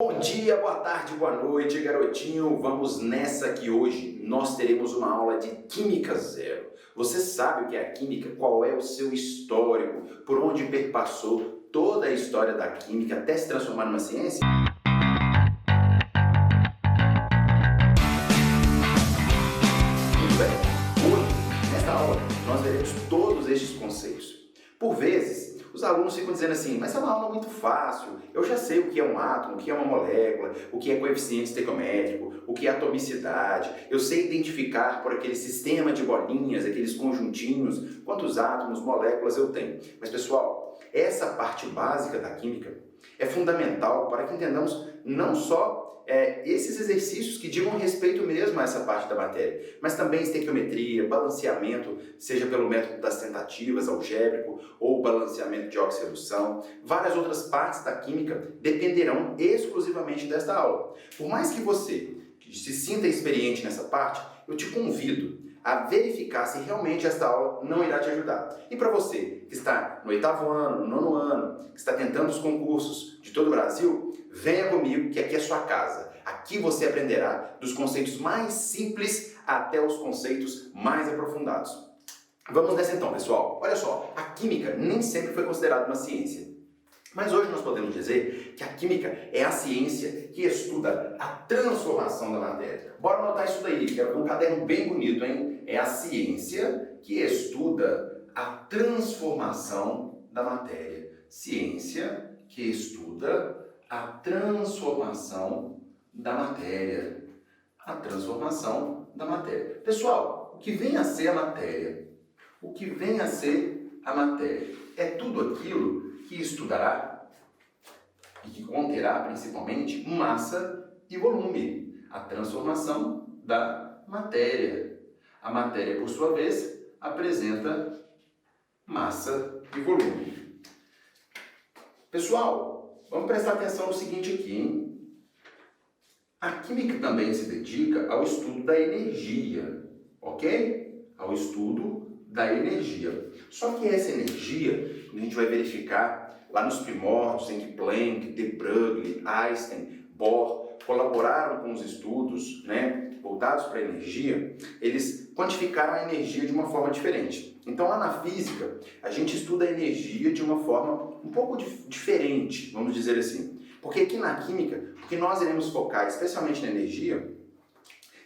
Bom dia, boa tarde, boa noite, garotinho. Vamos nessa que hoje nós teremos uma aula de Química Zero. Você sabe o que é a química? Qual é o seu histórico? Por onde perpassou toda a história da química até se transformar numa ciência? Muito bem. Hoje, nesta aula, nós veremos todos estes conceitos. Por vezes, os alunos ficam dizendo assim, mas é uma aula muito fácil, eu já sei o que é um átomo, o que é uma molécula, o que é coeficiente estequiométrico, o que é atomicidade, eu sei identificar por aquele sistema de bolinhas, aqueles conjuntinhos, quantos átomos, moléculas eu tenho. Mas pessoal, essa parte básica da química é fundamental para que entendamos não só esses exercícios que digam respeito mesmo a essa parte da matéria, mas também estequiometria, balanceamento, seja pelo método das tentativas, algébrico, ou balanceamento de oxirredução. Várias outras partes da química dependerão exclusivamente desta aula. Por mais que você se sinta experiente nessa parte, eu te convido a verificar se realmente esta aula não irá te ajudar. E para você que está no 8º ano, no 9º ano, que está tentando os concursos de todo o Brasil, venha comigo que aqui é sua casa. Aqui você aprenderá dos conceitos mais simples até os conceitos mais aprofundados. Vamos nessa então, pessoal. Olha só, a química nem sempre foi considerada uma ciência. Mas hoje nós podemos dizer que a química é a ciência que estuda a transformação da matéria. Bora anotar isso daí, quero ver um caderno bem bonito, hein? É a ciência que estuda a transformação da matéria. Ciência que estuda a transformação da matéria. A transformação da matéria. Pessoal, o que vem a ser a matéria? O que vem a ser a matéria? É tudo aquilo que estudará e que conterá principalmente massa e volume. A transformação da matéria. A matéria, por sua vez, apresenta massa e volume. Pessoal, vamos prestar atenção no seguinte aqui, hein? A química também se dedica ao estudo da energia, ok? Ao estudo da energia. Só que essa energia, a gente vai verificar lá nos primórdios em que Planck, de Broglie, Einstein, Bohr colaboraram com os estudos, voltados para a energia, eles quantificaram a energia de uma forma diferente. Então lá na física, a gente estuda a energia de uma forma um pouco diferente, vamos dizer assim. Porque aqui na química, o que nós iremos focar especialmente na energia,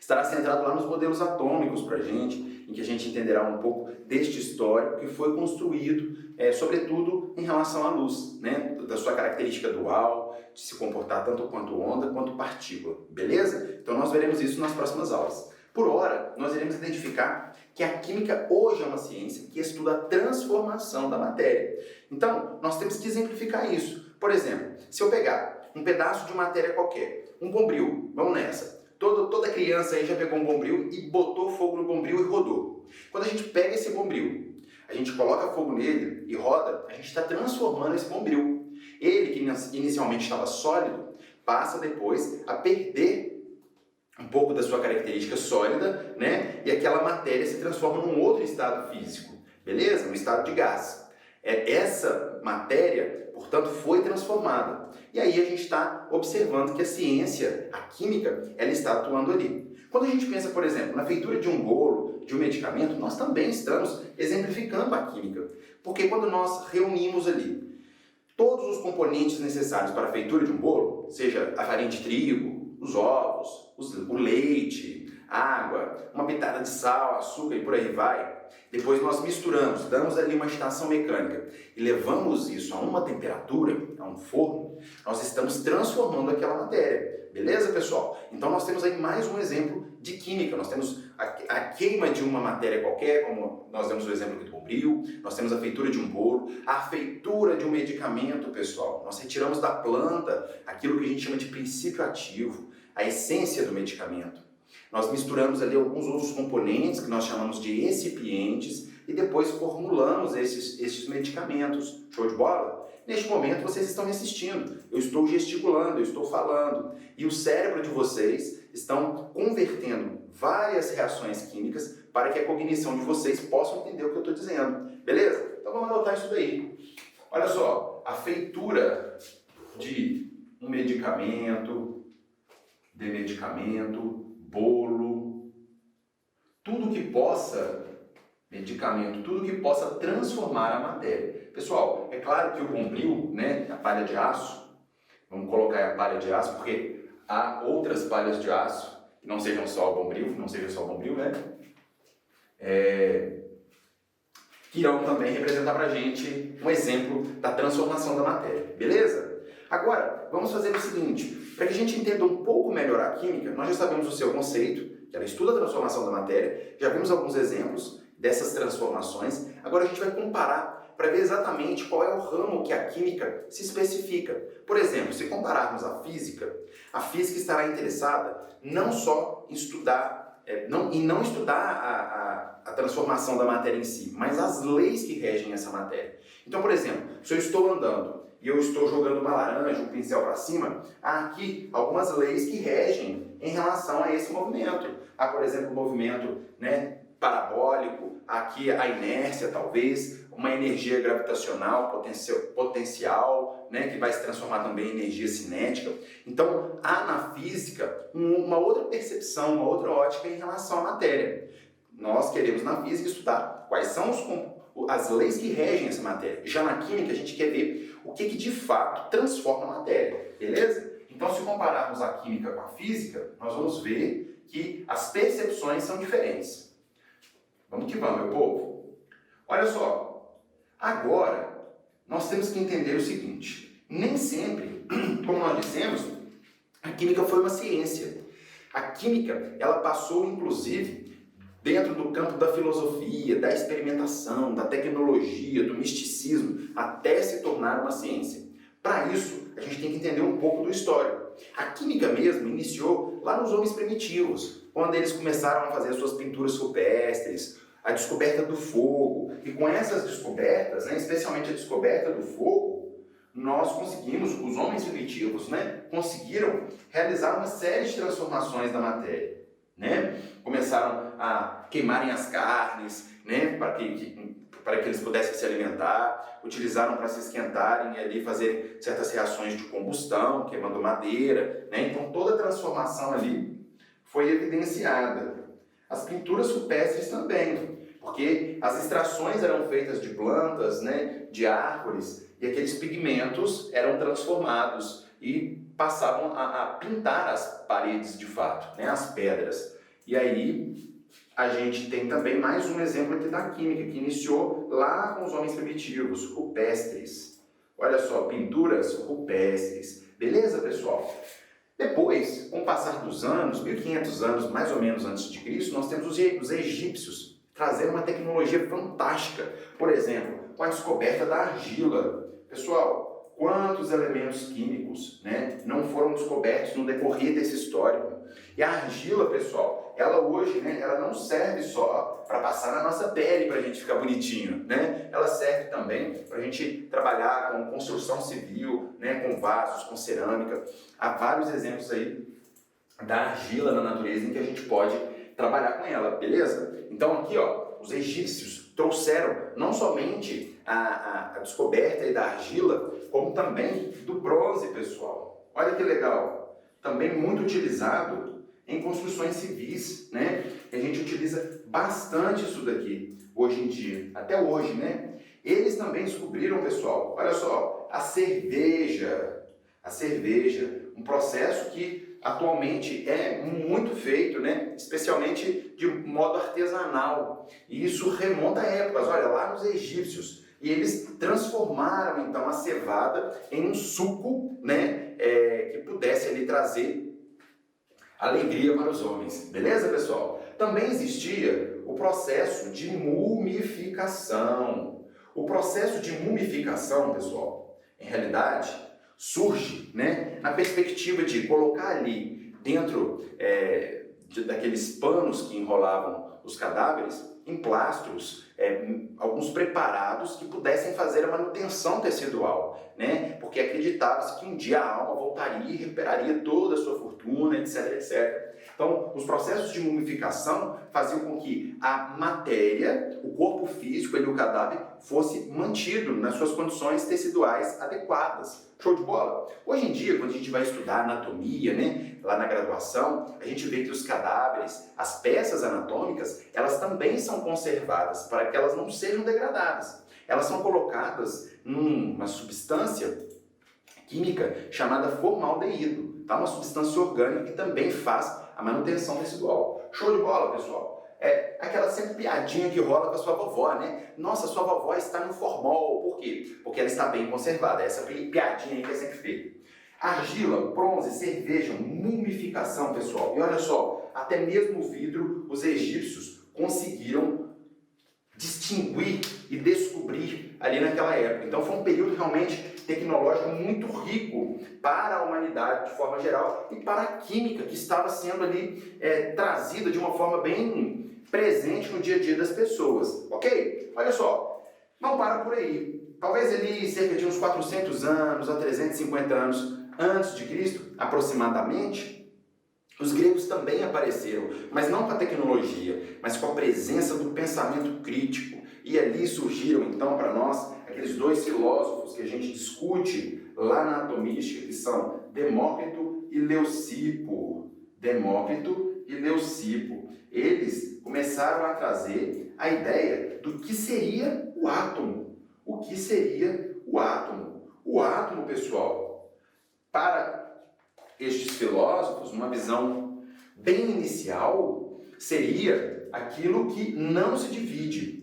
estará centrado lá nos modelos atômicos para a gente, em que a gente entenderá um pouco deste histórico que foi construído, sobretudo em relação à luz, da sua característica dual, de se comportar tanto quanto onda quanto partícula, beleza? Então nós veremos isso nas próximas aulas. Por hora, nós iremos identificar que a química hoje é uma ciência que estuda a transformação da matéria. Então, nós temos que exemplificar isso. Por exemplo, se eu pegar um pedaço de matéria qualquer, um bombril, vamos nessa. Toda criança aí já pegou um bombril e botou fogo no bombril e rodou. Quando a gente pega esse bombril, a gente coloca fogo nele e roda, a gente está transformando esse bombril. Ele, que inicialmente estava sólido, passa depois a perder um pouco da sua característica sólida, e aquela matéria se transforma num outro estado físico, beleza? Um estado de gás. Essa matéria, portanto, foi transformada. E aí a gente está observando que a ciência, a química, ela está atuando ali. Quando a gente pensa, por exemplo, na feitura de um bolo, de um medicamento, nós também estamos exemplificando a química. Porque quando nós reunimos ali todos os componentes necessários para a feitura de um bolo, seja a farinha de trigo, os ovos, o leite, água, uma pitada de sal, açúcar e por aí vai. Depois nós misturamos, damos ali uma agitação mecânica e levamos isso a uma temperatura, a um forno, nós estamos transformando aquela matéria. Beleza, pessoal? Então nós temos aí mais um exemplo de química. Nós temos a queima de uma matéria qualquer, como nós demos o exemplo aqui do bombril, nós temos a feitura de um bolo, a feitura de um medicamento, pessoal. Nós retiramos da planta aquilo que a gente chama de princípio ativo, a essência do medicamento. Nós misturamos ali alguns outros componentes que nós chamamos de excipientes e depois formulamos esses medicamentos. Show de bola? Neste momento vocês estão me assistindo, eu estou gesticulando, eu estou falando e o cérebro de vocês estão convertendo várias reações químicas para que a cognição de vocês possa entender o que eu estou dizendo. Beleza? Então vamos anotar isso daí. Olha só, a feitura de um medicamento, de medicamento, bolo, tudo que possa, medicamento, tudo que possa transformar a matéria. Pessoal, é claro que o bombril, né, a palha de aço, vamos colocar aí a palha de aço, porque há outras palhas de aço, que não sejam só o bombril, né, que irão também representar para a gente um exemplo da transformação da matéria, beleza? Agora, vamos fazer o seguinte, para que a gente entenda um pouco melhor a química, nós já sabemos o seu conceito, que ela estuda a transformação da matéria, já vimos alguns exemplos dessas transformações, agora a gente vai comparar para ver exatamente qual é o ramo que a química se especifica. Por exemplo, se compararmos a física estará interessada não só em estudar, não estudar a transformação da matéria em si, mas as leis que regem essa matéria. Então, por exemplo, se eu estou andando e eu estou jogando uma laranja, um pincel para cima, há aqui algumas leis que regem em relação a esse movimento. Há, por exemplo, o movimento, né, parabólico, aqui a inércia talvez, uma energia gravitacional potencial, né, que vai se transformar também em energia cinética. Então, há na física uma outra percepção, uma outra ótica em relação à matéria. Nós queremos na física estudar quais são as leis que regem essa matéria. Já na química a gente quer ver o que de fato transforma a matéria, beleza? Então, se compararmos a química com a física, nós vamos ver que as percepções são diferentes. Vamos que vamos, meu povo. Olha só, agora nós temos que entender o seguinte, nem sempre, como nós dissemos, a química foi uma ciência. A química, ela passou inclusive dentro do campo da filosofia, da experimentação, da tecnologia, do misticismo, até se tornar uma ciência. Para isso, a gente tem que entender um pouco do histórico. A química mesmo iniciou lá nos homens primitivos, quando eles começaram a fazer suas pinturas rupestres, a descoberta do fogo. E com essas descobertas, né, especialmente a descoberta do fogo, nós conseguimos, os homens primitivos, né, conseguiram realizar uma série de transformações da matéria. Né? Começaram a queimarem as carnes, né, para que eles pudessem se alimentar, utilizaram para se esquentarem e ali fazer certas reações de combustão, queimando madeira, né? Então toda a transformação ali foi evidenciada. As pinturas rupestres também, porque as extrações eram feitas de plantas, né, de árvores, e aqueles pigmentos eram transformados e passavam a pintar as paredes de fato, né, as pedras. E aí a gente tem também mais um exemplo aqui da química, que iniciou lá com os homens primitivos, rupestres. Olha só, pinturas rupestres. Beleza, pessoal? Depois, com o passar dos anos, 1500 anos mais ou menos antes de Cristo, nós temos os egípcios trazendo uma tecnologia fantástica. Por exemplo, com a descoberta da argila. Pessoal, quantos elementos químicos, né, não foram descobertos no decorrer desse histórico? E a argila, pessoal, ela hoje, né, ela não serve só para passar na nossa pele para a gente ficar bonitinho, né? Ela serve também para a gente trabalhar com construção civil, né, com vasos, com cerâmica. Há vários exemplos aí da argila na natureza em que a gente pode trabalhar com ela, beleza? Então aqui, ó, os egípcios trouxeram não somente a descoberta aí da argila, como também do bronze, pessoal. Olha que legal! Também muito utilizado em construções civis, né? A gente utiliza bastante isso daqui hoje em dia, até hoje, né? Eles também descobriram, pessoal, olha só, a cerveja, um processo que atualmente é muito feito, né? Especialmente de modo artesanal. E isso remonta a épocas, olha, lá nos egípcios. E eles transformaram, então, a cevada em um suco, né? Que pudesse ali trazer alegria para os homens. Beleza, pessoal? Também existia o processo de mumificação. O processo de mumificação, pessoal, em realidade, surge, né, na perspectiva de colocar ali dentro daqueles panos que enrolavam os cadáveres, emplastros alguns preparados que pudessem fazer a manutenção tecidual, né? Porque acreditava-se que um dia a alma voltaria e recuperaria toda a sua fortuna, etc, etc. Então, os processos de mumificação faziam com que a matéria, o corpo físico e o cadáver fosse mantido nas suas condições teciduais adequadas. Show de bola? Hoje em dia, quando a gente vai estudar anatomia, né, lá na graduação, a gente vê que os cadáveres, as peças anatômicas, elas também são conservadas para que elas não sejam degradadas. Elas são colocadas numa substância química chamada formaldeído, tá? Uma substância orgânica que também faz a manutenção tecidual. Show de bola, pessoal? É aquela sempre piadinha que rola com a sua vovó, né? Nossa, sua vovó está no formol. Por quê? Porque ela está bem conservada. Essa piadinha aí que é sempre feita. Argila, bronze, cerveja, mumificação, pessoal. E olha só, até mesmo o vidro, os egípcios conseguiram distinguir e descobrir ali naquela época. Então foi um período realmente tecnológico muito rico para a humanidade de forma geral e para a química que estava sendo ali trazida de uma forma bem presente no dia a dia das pessoas, ok? Olha só, não para por aí. Talvez ali cerca de uns 400 anos a 350 anos antes de Cristo, aproximadamente, os gregos também apareceram, mas não com a tecnologia, mas com a presença do pensamento crítico. E ali surgiram, então, para nós, aqueles dois filósofos que a gente discute lá na Atomística, que são Demócrito e Leucipo. Demócrito e Leucipo. Eles começaram a trazer a ideia do que seria o átomo. O que seria o átomo? O átomo, pessoal, para estes filósofos, uma visão bem inicial, seria aquilo que não se divide.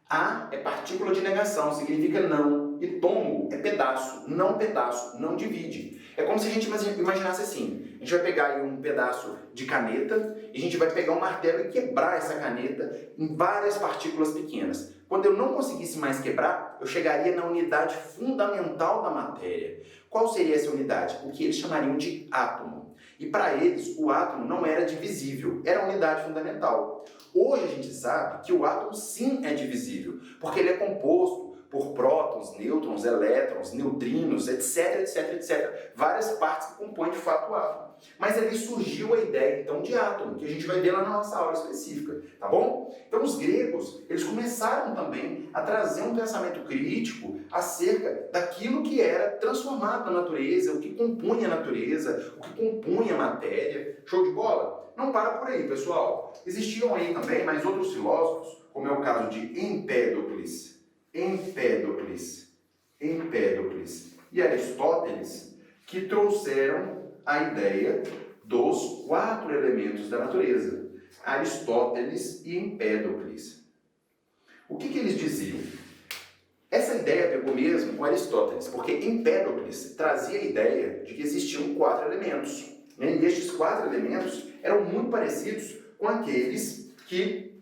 A é partícula de negação, significa não. E tomo é pedaço, não divide. É como se a gente imaginasse assim, a gente vai pegar aí um pedaço de caneta e a gente vai pegar um martelo e quebrar essa caneta em várias partículas pequenas. Quando eu não conseguisse mais quebrar, eu chegaria na unidade fundamental da matéria. Qual seria essa unidade? O que eles chamariam de átomo. E para eles, o átomo não era divisível, era a unidade fundamental. Hoje a gente sabe que o átomo sim é divisível, porque ele é composto por prótons, nêutrons, elétrons, neutrinos, etc, etc, etc. Várias partes que compõem de fato o átomo. Mas ali surgiu a ideia, então, de átomo, que a gente vai ver lá na nossa aula específica, tá bom? Então, os gregos, eles começaram também a trazer um pensamento crítico acerca daquilo que era transformado na natureza, o que compunha a natureza, o que compunha a matéria. Show de bola? Não para por aí, pessoal. Existiam aí também mais outros filósofos, como é o caso de Empédocles e Aristóteles, que trouxeram a ideia dos 4 elementos da natureza. Aristóteles e Empédocles. O que eles diziam? Essa ideia pegou mesmo com Aristóteles, porque Empédocles trazia a ideia de que existiam 4 elementos. Né? E estes 4 elementos eram muito parecidos com aqueles que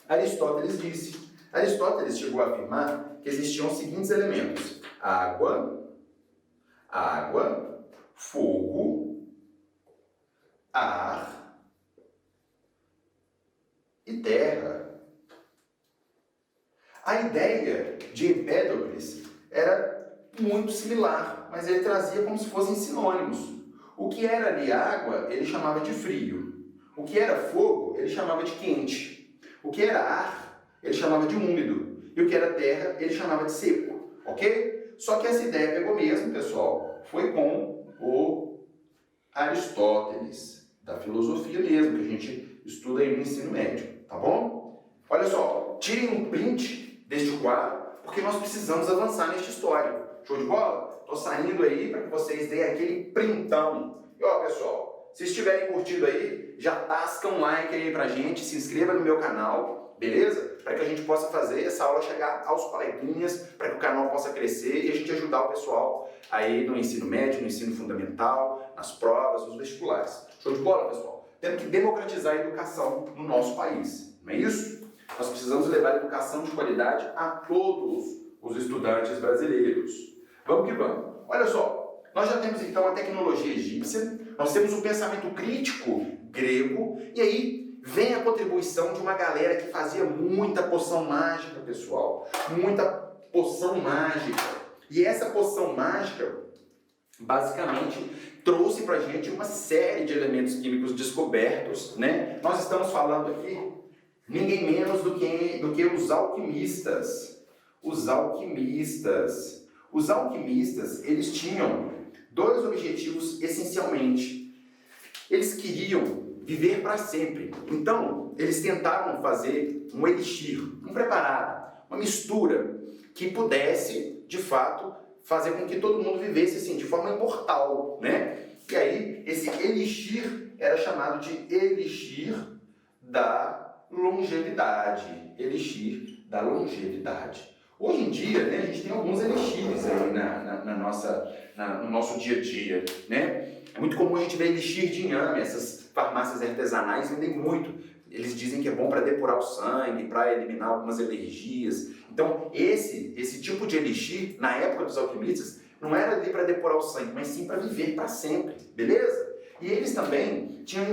Aristóteles disse. Aristóteles chegou a afirmar que existiam os seguintes elementos: água, fogo, ar e terra. A ideia de Empédocles era muito similar, mas ele trazia como se fossem sinônimos. O que era ali água, ele chamava de frio. O que era fogo, ele chamava de quente. O que era ar, ele chamava de úmido. E o que era terra, ele chamava de seco. Ok? Só que essa ideia pegou mesmo, pessoal, foi com o Aristóteles, da filosofia mesmo, que a gente estuda aí no ensino médio, tá bom? Olha só, tirem um print deste quadro, porque nós precisamos avançar nesta história. Show de bola? Tô saindo aí para que vocês deem aquele printão. E ó, pessoal, se estiverem curtindo aí, já tasca um like aí pra gente, se inscreva no meu canal, beleza? Para que a gente possa fazer essa aula chegar aos coleguinhas, para que o canal possa crescer e a gente ajudar o pessoal aí no ensino médio, no ensino fundamental, nas provas, nos vestibulares. Show de bola, pessoal? Temos que democratizar a educação no nosso país, não é isso? Nós precisamos levar a educação de qualidade a todos os estudantes brasileiros. Vamos que vamos. Olha só, nós já temos então a tecnologia egípcia, nós temos o pensamento crítico grego, e aí vem a contribuição de uma galera que fazia muita poção mágica, pessoal. Muita poção mágica. E essa poção mágica, basicamente, trouxe pra gente uma série de elementos químicos descobertos, né? Nós estamos falando aqui, ninguém menos do que os alquimistas. Os alquimistas. Os alquimistas, eles tinham dois objetivos essencialmente. Eles queriam viver para sempre. Então, eles tentaram fazer um elixir, um preparado, uma mistura que pudesse, de fato, fazer com que todo mundo vivesse assim, de forma imortal, né? E aí, esse elixir era chamado de elixir da longevidade. Elixir da longevidade. Hoje em dia, né, a gente tem alguns elixires aí no nosso dia a dia, né? É muito comum a gente ver elixir de inhame, essas farmácias artesanais vendem muito. Eles dizem que é bom para depurar o sangue, para eliminar algumas alergias. Então, esse tipo de elixir, na época dos alquimistas, não era ali para depurar o sangue, mas sim para viver para sempre, beleza? E eles também tinham a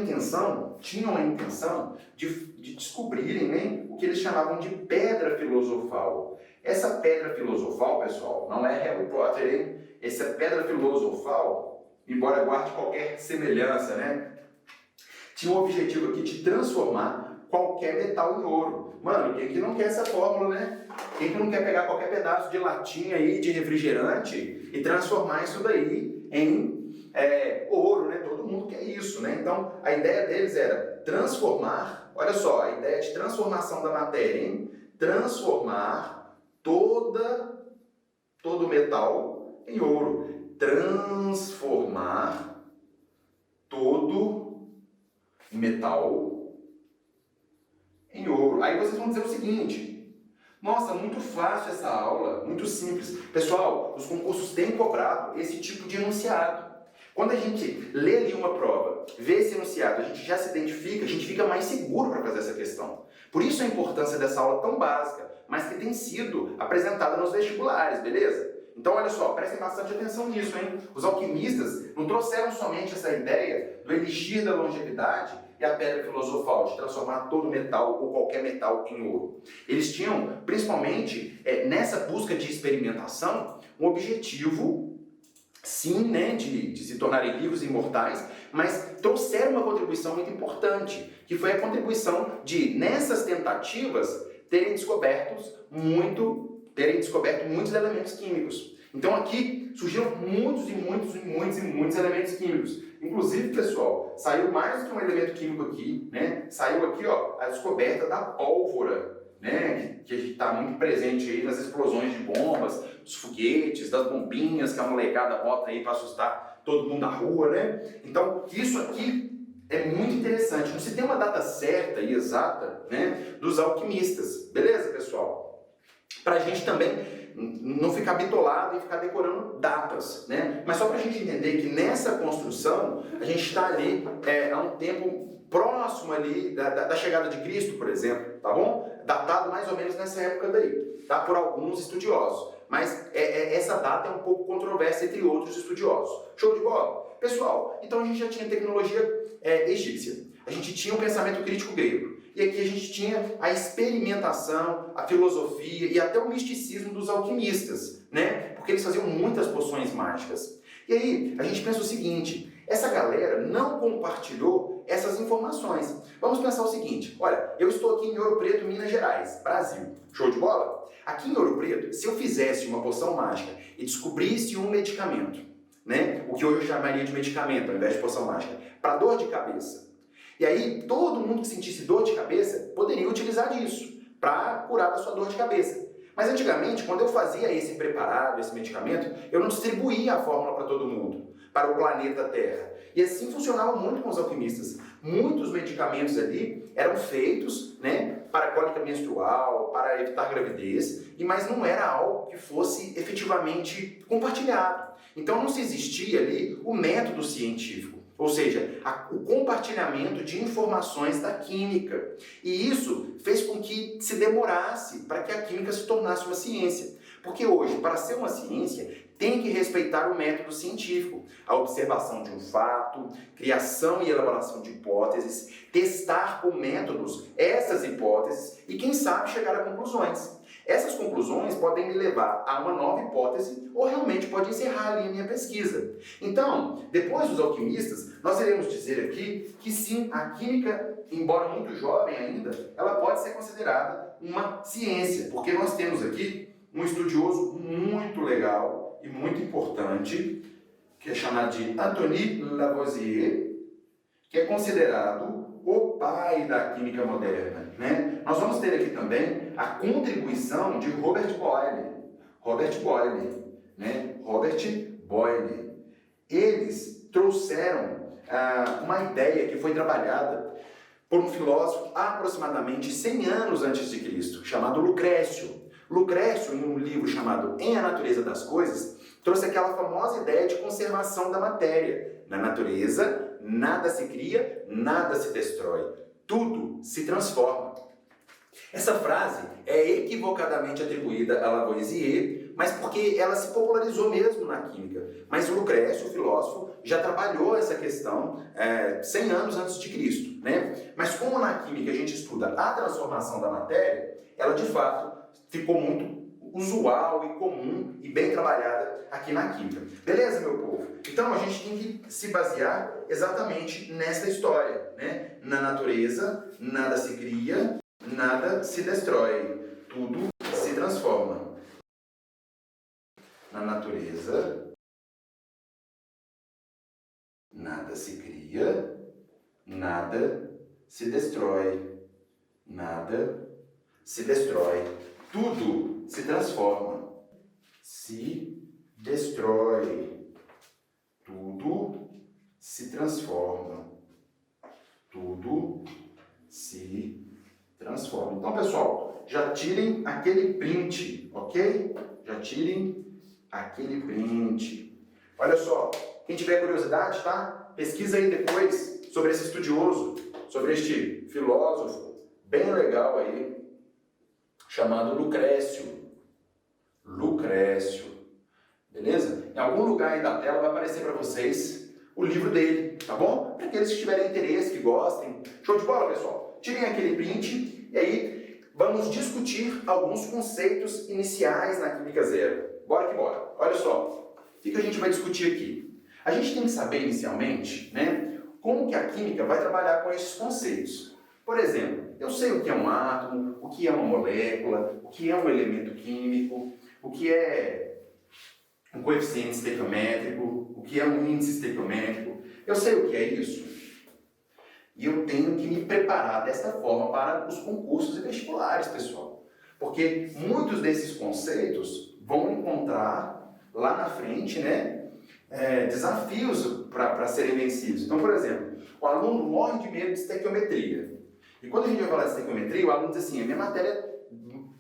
intenção de descobrirem, né, o que eles chamavam de pedra filosofal. Essa pedra filosofal, pessoal, não é Harry Potter, hein? Essa pedra filosofal, embora guarde qualquer semelhança, né, tinha o objetivo aqui de transformar qualquer metal em ouro. Mano, quem que não quer essa fórmula, né? Quem que não quer pegar qualquer pedaço de latinha aí, de refrigerante, e transformar isso daí em ouro, né? Todo mundo quer isso, né? Então, a ideia deles era transformar, olha só, a ideia de transformação da matéria, hein? Transformar todo metal em ouro. Transformar todo metal em ouro. Aí vocês vão dizer o seguinte: nossa, muito fácil essa aula, muito simples. Pessoal, os concursos têm cobrado esse tipo de enunciado. Quando a gente lê ali uma prova, vê esse enunciado, a gente já se identifica, a gente fica mais seguro para fazer essa questão. Por isso a importância dessa aula tão básica, mas que tem sido apresentada nos vestibulares, beleza? Então, olha só, prestem bastante atenção nisso, hein? Os alquimistas não trouxeram somente essa ideia do elixir da longevidade e a pedra filosofal, de transformar todo metal ou qualquer metal em ouro. Eles tinham, principalmente, nessa busca de experimentação, um objetivo, sim, né, de se tornarem vivos e imortais, mas trouxeram uma contribuição muito importante, que foi a contribuição de, nessas tentativas, terem descoberto muitos elementos químicos. Então aqui surgiram muitos elementos químicos. Inclusive, pessoal, saiu mais do que um elemento químico aqui, né? Saiu aqui, ó, a descoberta da pólvora, né? Que está muito presente aí nas explosões de bombas, dos foguetes, das bombinhas que a molecada bota aí para assustar todo mundo na rua, né? Então, isso aqui é muito interessante. Não se tem uma data certa e exata, né, dos alquimistas. Beleza, pessoal? Para a gente também não ficar bitolado e ficar decorando datas, né? Mas só para a gente entender que nessa construção a gente está ali há um tempo próximo ali da chegada de Cristo, por exemplo, tá bom? Datado mais ou menos nessa época daí, tá? Por alguns estudiosos. Mas essa data é um pouco controversa entre outros estudiosos. Show de bola? Pessoal, então a gente já tinha tecnologia egípcia, a gente tinha o pensamento crítico grego, e aqui a gente tinha a experimentação, a filosofia e até o misticismo dos alquimistas, né? Porque eles faziam muitas poções mágicas. E aí a gente pensa o seguinte: essa galera não compartilhou essas informações. Vamos pensar o seguinte: olha, eu estou aqui em Ouro Preto, Minas Gerais, Brasil. Show de bola? Aqui em Ouro Preto, se eu fizesse uma poção mágica e descobrisse um medicamento, né? O que hoje eu chamaria de medicamento ao invés de poção mágica, para dor de cabeça. E aí todo mundo que sentisse dor de cabeça poderia utilizar disso para curar da sua dor de cabeça. Mas antigamente, quando eu fazia esse preparado, esse medicamento, eu não distribuía a fórmula para todo mundo, para o planeta Terra. E assim funcionava muito com os alquimistas. Muitos medicamentos ali eram feitos, né, para cólica menstrual, para evitar gravidez, mas não era algo que fosse efetivamente compartilhado. Então não se existia ali o método científico, ou seja, o compartilhamento de informações da química. E isso fez com que se demorasse para que a química se tornasse uma ciência. Porque hoje, para ser uma ciência, tem que respeitar o método científico, a observação de um fato, criação e elaboração de hipóteses, testar com métodos essas hipóteses e, quem sabe, chegar a conclusões. Essas conclusões podem me levar a uma nova hipótese ou realmente pode encerrar ali a minha pesquisa. Então, depois dos alquimistas, nós iremos dizer aqui que sim, a química, embora muito jovem ainda, ela pode ser considerada uma ciência, porque nós temos aqui um estudioso muito legal e muito importante, que é chamado de Antoine Lavoisier, que é considerado o pai da química moderna, né? Nós vamos ter aqui também a contribuição de Robert Boyle, né? Robert Boyle. Eles trouxeram uma ideia que foi trabalhada por um filósofo há aproximadamente 100 anos antes de Cristo, chamado Lucrécio. Lucrécio, em um livro chamado Em a Natureza das Coisas, trouxe aquela famosa ideia de conservação da matéria. Na natureza, nada se cria, nada se destrói. Tudo se transforma. Essa frase é equivocadamente atribuída a Lavoisier, mas porque ela se popularizou mesmo na química. Mas o Lucrécio, o filósofo, já trabalhou essa questão 100 anos antes de Cristo, né? Mas como na química a gente estuda a transformação da matéria, ela de fato ficou muito usual e comum e bem trabalhada aqui na química. Beleza, meu povo? Então a gente tem que se basear exatamente nessa história, né? Na natureza, nada se cria, nada se destrói, tudo se transforma. Na natureza, nada se cria, nada se destrói, nada se destrói, tudo se transforma, se destrói, tudo se transforma, tudo se transforma. Então, pessoal, já tirem aquele print, ok? Já tirem aquele print. Olha só, quem tiver curiosidade, tá? Pesquisa aí depois sobre esse estudioso, sobre este filósofo bem legal aí, chamado Lucrécio. Lucrécio. Beleza? Em algum lugar aí da tela vai aparecer para vocês o livro dele, tá bom? Para aqueles que tiverem interesse, que gostem. Show de bola, pessoal? Tirem aquele print e aí vamos discutir alguns conceitos iniciais na Química Zero. Bora que bora. Olha só, o que a gente vai discutir aqui? A gente tem que saber inicialmente, né, como que a química vai trabalhar com esses conceitos. Por exemplo, eu sei o que é um átomo, o que é uma molécula, o que é um elemento químico, o que é um coeficiente estequiométrico, o que é um índice estequiométrico. Eu sei o que é isso. E eu tenho que me preparar desta forma para os concursos e vestibulares, pessoal. Porque muitos desses conceitos vão encontrar lá na frente, né, desafios para serem vencidos. Então, por exemplo, o aluno morre de medo de estequiometria. E quando a gente vai falar de estequiometria, o aluno diz assim, a minha matéria,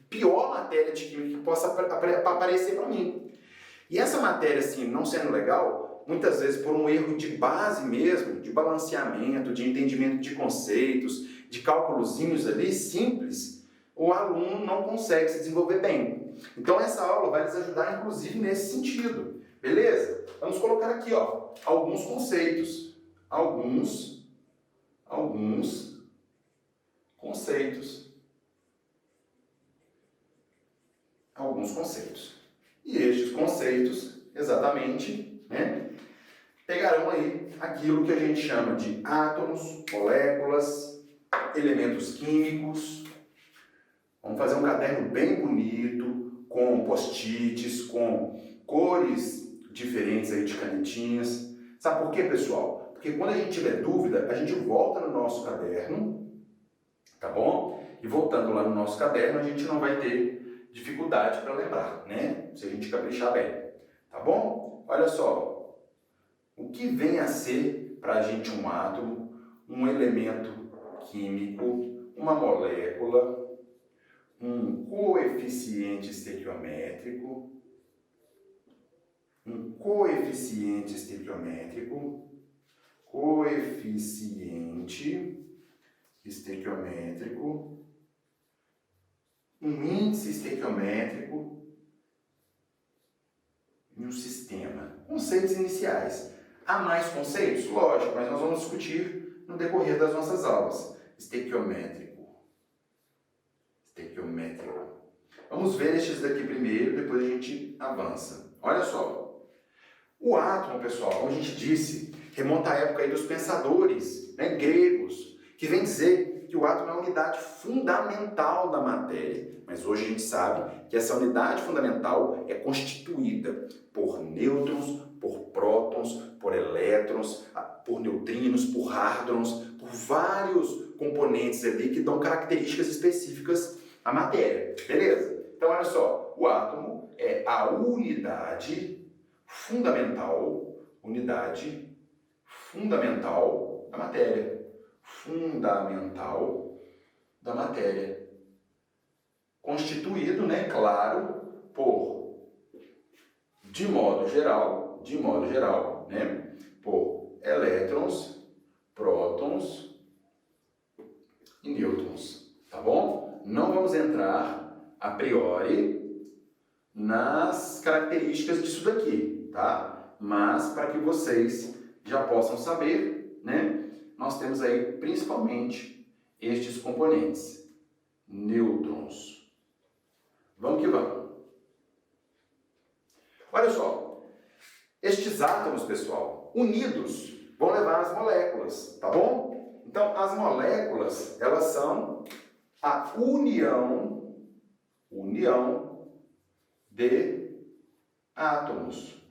pior matéria de química que possa aparecer para mim. E essa matéria, assim, não sendo legal, muitas vezes por um erro de base mesmo, de balanceamento, de entendimento de conceitos, de cálculozinhos ali simples, o aluno não consegue se desenvolver bem. Então essa aula vai nos ajudar, inclusive, nesse sentido. Beleza? Vamos colocar aqui, ó, alguns conceitos. Alguns conceitos. Alguns conceitos. E estes conceitos, exatamente, né, pegarão aí aquilo que a gente chama de átomos, moléculas, elementos químicos. Vamos fazer um caderno bem bonito, com post-its, com cores diferentes aí de canetinhas. Sabe por quê, pessoal? Porque quando a gente tiver dúvida, a gente volta no nosso caderno, tá bom? E voltando lá no nosso caderno, a gente não vai ter dificuldade para lembrar, né? Se a gente caprichar bem, tá bom? Olha só, o que vem a ser para a gente um átomo, um elemento químico, uma molécula, um coeficiente estequiométrico, um índice estequiométrico e um conceitos iniciais. Há mais conceitos? Lógico, mas nós vamos discutir no decorrer das nossas aulas. Estequiométrico. Estequiométrico. Vamos ver estes daqui primeiro, depois a gente avança. Olha só. O átomo, pessoal, como a gente disse, remonta à época aí dos pensadores, né, gregos, que vem dizer que o átomo é a unidade fundamental da matéria. Mas hoje a gente sabe que essa unidade fundamental é constituída por nêutrons, por prótons, por elétrons, por neutrinos, por hadrons, por vários componentes ali que dão características específicas à matéria. Beleza? Então, olha só, o átomo é a unidade fundamental da matéria. Fundamental da matéria. Constituído, né, claro, por, de modo geral, né, por elétrons, prótons e nêutrons, tá bom? Não vamos entrar a priori nas características disso daqui, tá? Mas para que vocês já possam saber, né, nós temos aí principalmente estes componentes, nêutrons. Vamos que vamos. Olha só, estes átomos, pessoal, unidos, vão levar as moléculas, tá bom? Então, as moléculas, elas são a união de átomos.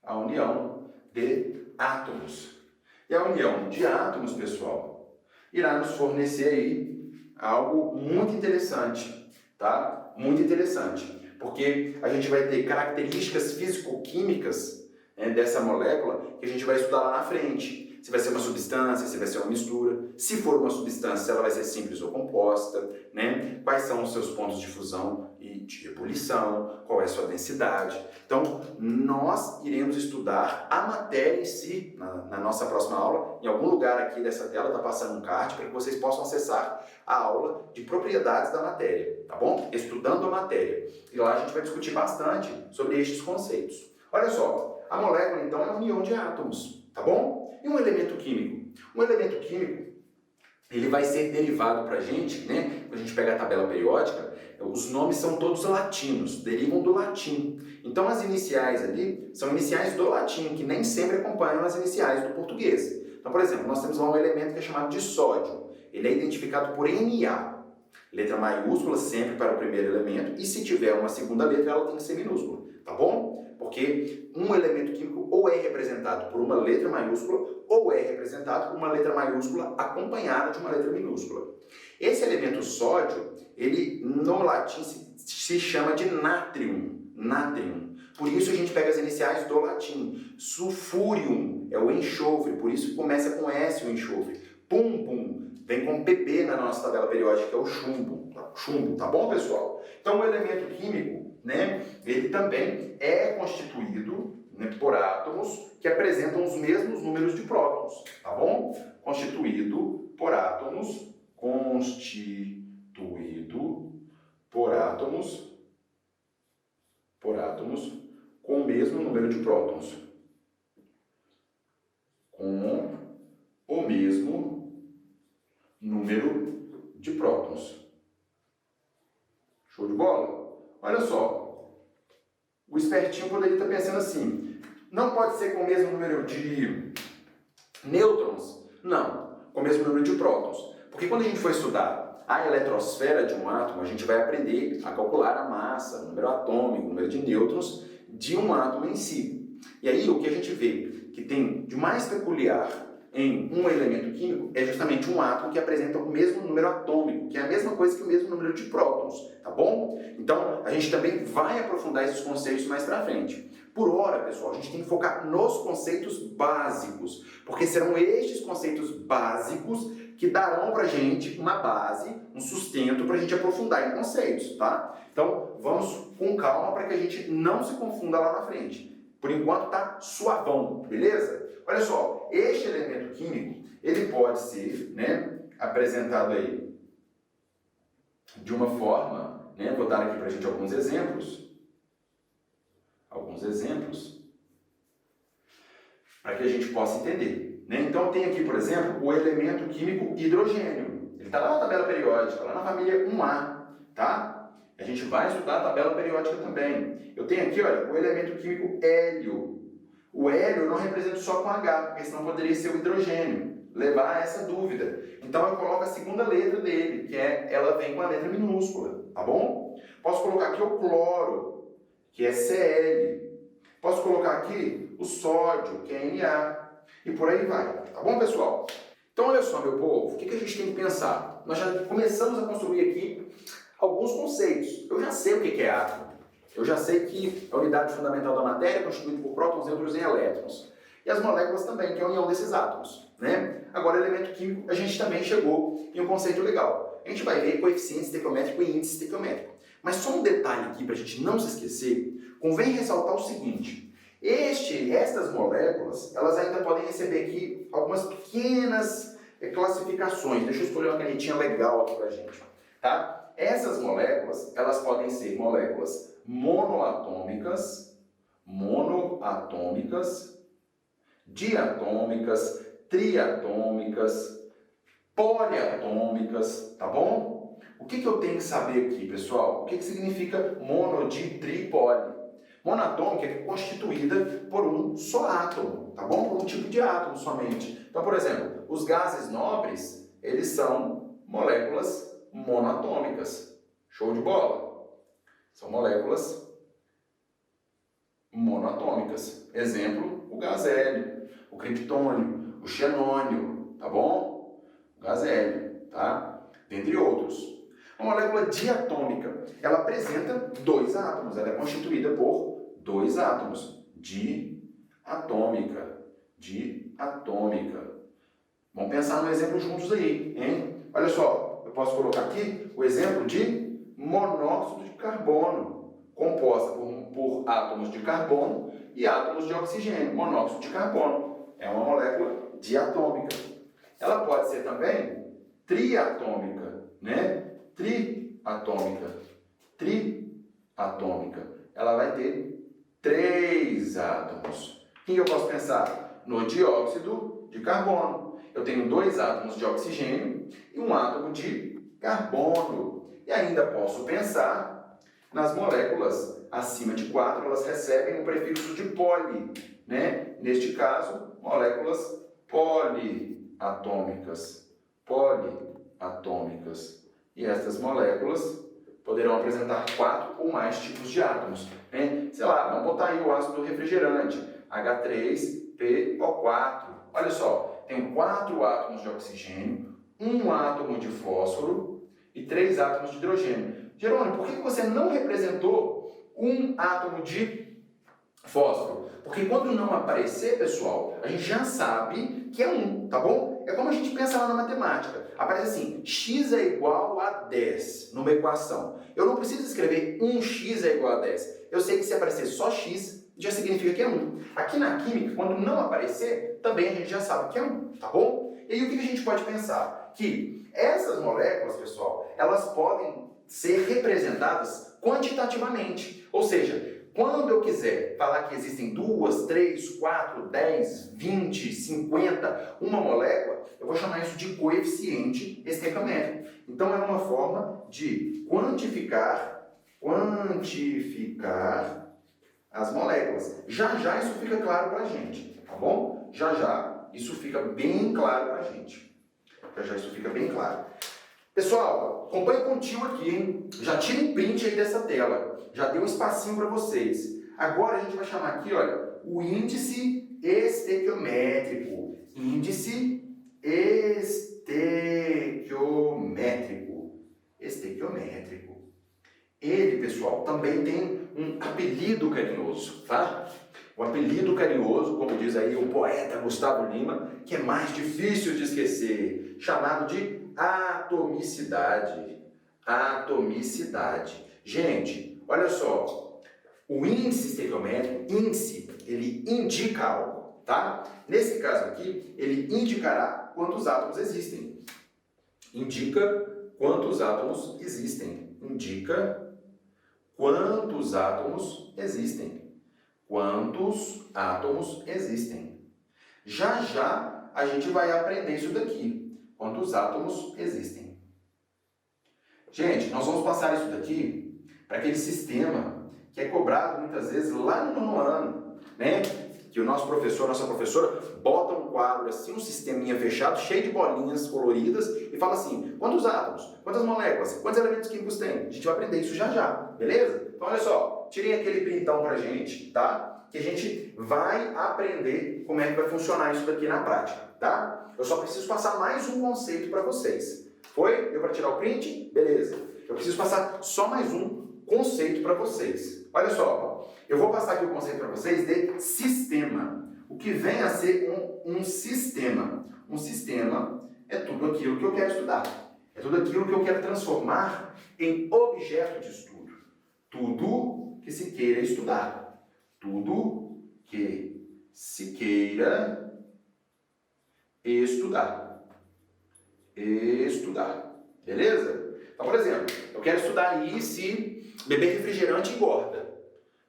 A união de átomos. E a união de átomos, pessoal, irá nos fornecer aí algo muito interessante, tá? Muito interessante, porque a gente vai ter características físico-químicas, né, dessa molécula que a gente vai estudar lá na frente. Se vai ser uma substância, se vai ser uma mistura. Se for uma substância, ela vai ser simples ou composta, né? Quais são os seus pontos de fusão e de ebulição, qual é a sua densidade. Então, nós iremos estudar a matéria em si na nossa próxima aula. Em algum lugar aqui dessa tela está passando um card para que vocês possam acessar a aula de propriedades da matéria, tá bom? Estudando a matéria. E lá a gente vai discutir bastante sobre estes conceitos. Olha só, a molécula então é a união de átomos, tá bom? E um elemento químico? Um elemento químico, ele vai ser derivado para a gente, né? Quando a gente pega a tabela periódica, os nomes são todos latinos, derivam do latim. Então as iniciais ali são iniciais do latim, que nem sempre acompanham as iniciais do português. Então, por exemplo, nós temos lá um elemento que é chamado de sódio. Ele é identificado por Na. Letra maiúscula sempre para o primeiro elemento, e se tiver uma segunda letra, ela tem que ser minúscula, tá bom? Porque um elemento químico ou é representado por uma letra maiúscula ou é representado por uma letra maiúscula acompanhada de uma letra minúscula. Esse elemento sódio, ele no latim se chama de natrium. Natrium. Por isso a gente pega as iniciais do latim. Sulfurium é o enxofre, por isso começa com S o enxofre. Pumbum vem com PP na nossa tabela periódica, que é o chumbo. Chumbo, tá bom, pessoal? Então o elemento químico, né, ele também é constituído, né, por átomos que apresentam os mesmos números de prótons, tá bom? Constituído por átomos com o mesmo número de prótons. Com o mesmo número de prótons. Show de bola? Olha só, o espertinho poderia estar pensando assim, não pode ser com o mesmo número de nêutrons? Não, com o mesmo número de prótons. Porque quando a gente for estudar a eletrosfera de um átomo, a gente vai aprender a calcular a massa, o número atômico, o número de nêutrons de um átomo em si. E aí o que a gente vê que tem de mais peculiar em um elemento químico é justamente um átomo que apresenta o mesmo número atômico, que é a mesma coisa que o mesmo número de prótons, tá bom? Então, a gente também vai aprofundar esses conceitos mais pra frente. Por hora, pessoal, a gente tem que focar nos conceitos básicos, porque serão estes conceitos básicos que darão pra gente uma base, um sustento pra gente aprofundar em conceitos, tá? Então, vamos com calma para que a gente não se confunda lá na frente. Por enquanto tá suavão, beleza? Olha só, este elemento químico, ele pode ser, né, apresentado aí de uma forma, né, vou dar aqui pra gente alguns exemplos. para que a gente possa entender, né? Então, tem aqui, por exemplo, o elemento químico hidrogênio. Ele está lá na tabela periódica, lá na família 1A, tá? A gente vai estudar a tabela periódica também. Eu tenho aqui, olha, o elemento químico hélio. O hélio eu não represento só com H, porque senão poderia ser o hidrogênio, levar a essa dúvida. Então eu coloco a segunda letra dele, que ela vem com a letra minúscula, tá bom? Posso colocar aqui o cloro, que é Cl. Posso colocar aqui o sódio, que é Na. E por aí vai, tá bom, pessoal? Então olha só, meu povo, o que a gente tem que pensar? Nós já começamos a construir aqui alguns conceitos. Eu já sei o que é átomo. Eu já sei que a unidade fundamental da matéria é constituída por prótons, nêutrons e elétrons. E as moléculas também, que é a união desses átomos, né? Agora, elemento químico, a gente também chegou em um conceito legal. A gente vai ver coeficiente estequiométrico e índice estequiométrico. Mas só um detalhe aqui, para a gente não se esquecer, convém ressaltar o seguinte. Estas moléculas, elas ainda podem receber aqui algumas pequenas classificações. Deixa eu escolher uma canetinha legal aqui para a gente, tá? Essas moléculas, elas podem ser moléculas monoatômicas, diatômicas, triatômicas, poliatômicas, tá bom? O que eu tenho que saber aqui, pessoal? O que significa mono, di, tri, poli? Monatômica é constituída por um só átomo, tá bom? Por um tipo de átomo somente. Então, por exemplo, os gases nobres, eles são moléculas monatômicas. Show de bola? São moléculas monatômicas. Exemplo, o gás hélio, o criptônio, o xenônio, tá bom? O gás hélio, tá? Dentre outros. Uma molécula diatômica, ela apresenta dois átomos, ela é constituída por dois átomos. Diatômica. Vamos pensar no exemplo juntos aí, hein? Olha só, eu posso colocar aqui o exemplo de monóxido de carbono, composta por átomos de carbono e átomos de oxigênio. Monóxido de carbono é uma molécula diatômica. Ela pode ser também triatômica, né? Triatômica. Ela vai ter 3 átomos. Quem eu posso pensar? No dióxido de carbono. Eu tenho 2 átomos de oxigênio e um átomo de carbono. E ainda posso pensar nas moléculas acima de 4, elas recebem o prefixo de poli, né? Neste caso, moléculas poliatômicas. E estas moléculas poderão apresentar 4 ou mais tipos de átomos, né? Sei lá, vamos botar aí o ácido refrigerante, H3PO4. Olha só, tem 4 átomos de oxigênio, 1 átomo de fósforo e 3 átomos de hidrogênio. Jerônimo, por que você não representou um átomo de fósforo? Porque quando não aparecer, pessoal, a gente já sabe que é 1, tá bom? É como a gente pensa lá na matemática. Aparece assim, x é igual a 10 numa equação. Eu não preciso escrever 1x é igual a 10. Eu sei que se aparecer só x, já significa que é 1. Aqui na química, quando não aparecer, também a gente já sabe que é 1, tá bom? E aí o que a gente pode pensar? Que essas moléculas, pessoal, elas podem ser representadas quantitativamente. Ou seja, quando eu quiser falar que existem 2, 3, 4, 10, 20, 50, uma molécula, eu vou chamar isso de coeficiente estequiométrico. Então é uma forma de quantificar as moléculas. Já isso fica claro para a gente, tá bom? Já isso fica bem claro para a gente. Já isso fica bem claro. Pessoal, acompanhe contigo aqui, hein? Já tirem print aí dessa tela. Já dei um espacinho para vocês. Agora a gente vai chamar aqui, olha, o índice estequiométrico. Índice estequiométrico. Ele, pessoal, também tem um apelido carinhoso, tá? O apelido carinhoso, como diz aí o poeta Gustavo Lima, que é mais difícil de esquecer, chamado de atomicidade. Gente, olha só, o índice estequiométrico, ele indica algo, tá? Nesse caso aqui, ele indicará quantos átomos existem. Indica quantos átomos existem. Quantos átomos existem. Já já a gente vai aprender isso daqui, quantos átomos existem. Gente, nós vamos passar isso daqui para aquele sistema que é cobrado muitas vezes lá no nono ano, né? Que o nosso professor, nossa professora, bota um quadro assim, um sisteminha fechado, cheio de bolinhas coloridas e fala assim, quantos átomos, quantas moléculas, quantos elementos químicos tem? A gente vai aprender isso já já, beleza? Então olha só, tirem aquele printão pra gente, tá? Que a gente vai aprender como é que vai funcionar isso daqui na prática, tá? Eu só preciso passar mais um conceito para vocês. Foi? Deu para tirar o print? Beleza. Eu preciso passar só mais um conceito para vocês. Olha só, eu vou passar aqui o conceito para vocês de sistema. O que vem a ser um sistema? Um sistema é tudo aquilo que eu quero estudar. É tudo aquilo que eu quero transformar em objeto de estudo. Tudo que se queira estudar. Tudo que se queira estudar. Estudar. Beleza? Então, por exemplo, eu quero estudar aí se beber refrigerante engorda.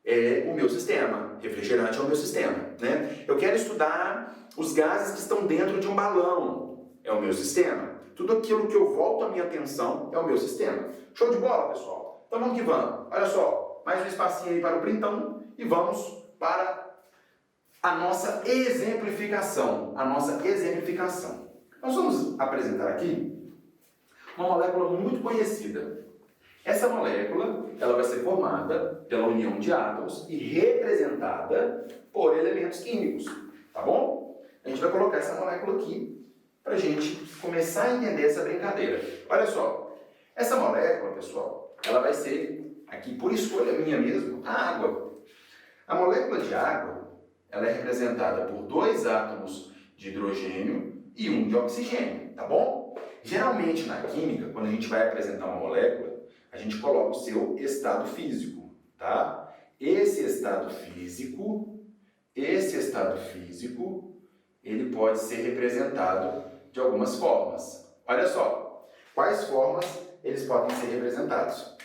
É o meu sistema. Refrigerante é o meu sistema, né? Eu quero estudar os gases que estão dentro de um balão. É o meu sistema. Tudo aquilo que eu volto a minha atenção é o meu sistema. Show de bola, pessoal? Então vamos que vamos. Olha só, mais um espacinho aí para o printão e vamos para a nossa exemplificação. A nossa exemplificação. Nós vamos apresentar aqui uma molécula muito conhecida. Essa molécula ela vai ser formada pela união de átomos e representada por elementos químicos, tá bom? A gente vai colocar essa molécula aqui para a gente começar a entender essa brincadeira. Olha só, essa molécula, pessoal, ela vai ser, aqui por escolha minha mesmo, a água. A molécula de água ela é representada por 2 átomos de hidrogênio e 1 de oxigênio, tá bom? Geralmente na química, quando a gente vai apresentar uma molécula, a gente coloca o seu estado físico, tá? Esse estado físico, ele pode ser representado de algumas formas. Olha só, quais formas eles podem ser representados?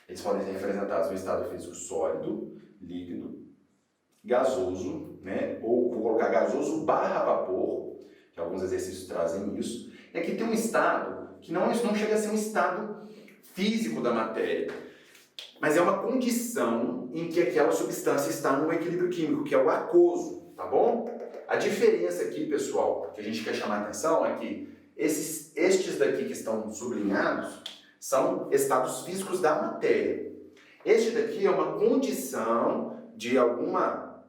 Eles podem ser representados no estado físico sólido, líquido, gasoso, né? Ou vou colocar gasoso barra vapor, que alguns exercícios trazem isso. E aqui tem um estado que não chega a ser um estado físico da matéria, mas é uma condição em que aquela substância está no equilíbrio químico, que é o aquoso, tá bom? A diferença aqui, pessoal, que a gente quer chamar a atenção é que estes daqui que estão sublinhados são estados físicos da matéria. Este daqui é uma condição de alguma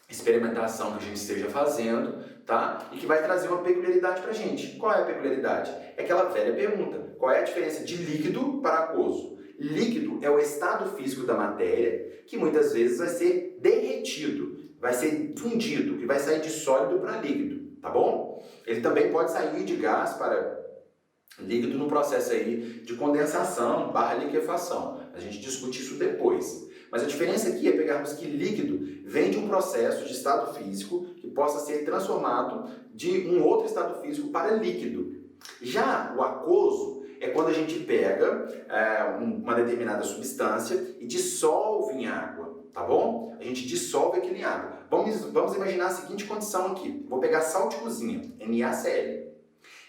experimentação que a gente esteja fazendo, tá? E que vai trazer uma peculiaridade para a gente. Qual é a peculiaridade? É aquela velha pergunta. Qual é a diferença de líquido para aquoso? Líquido é o estado físico da matéria que muitas vezes vai ser derretido, vai ser fundido, que vai sair de sólido para líquido, tá bom? Ele também pode sair de gás para líquido no processo aí de condensação barra liquefação. A gente discute isso depois. Mas a diferença aqui é pegarmos que líquido vem de um processo de estado físico que possa ser transformado de um outro estado físico para líquido. Já o aquoso é quando a gente pega uma determinada substância e dissolve em água, tá bom? A gente dissolve aquilo em água. Vamos imaginar a seguinte condição aqui. Vou pegar sal de cozinha, NaCl.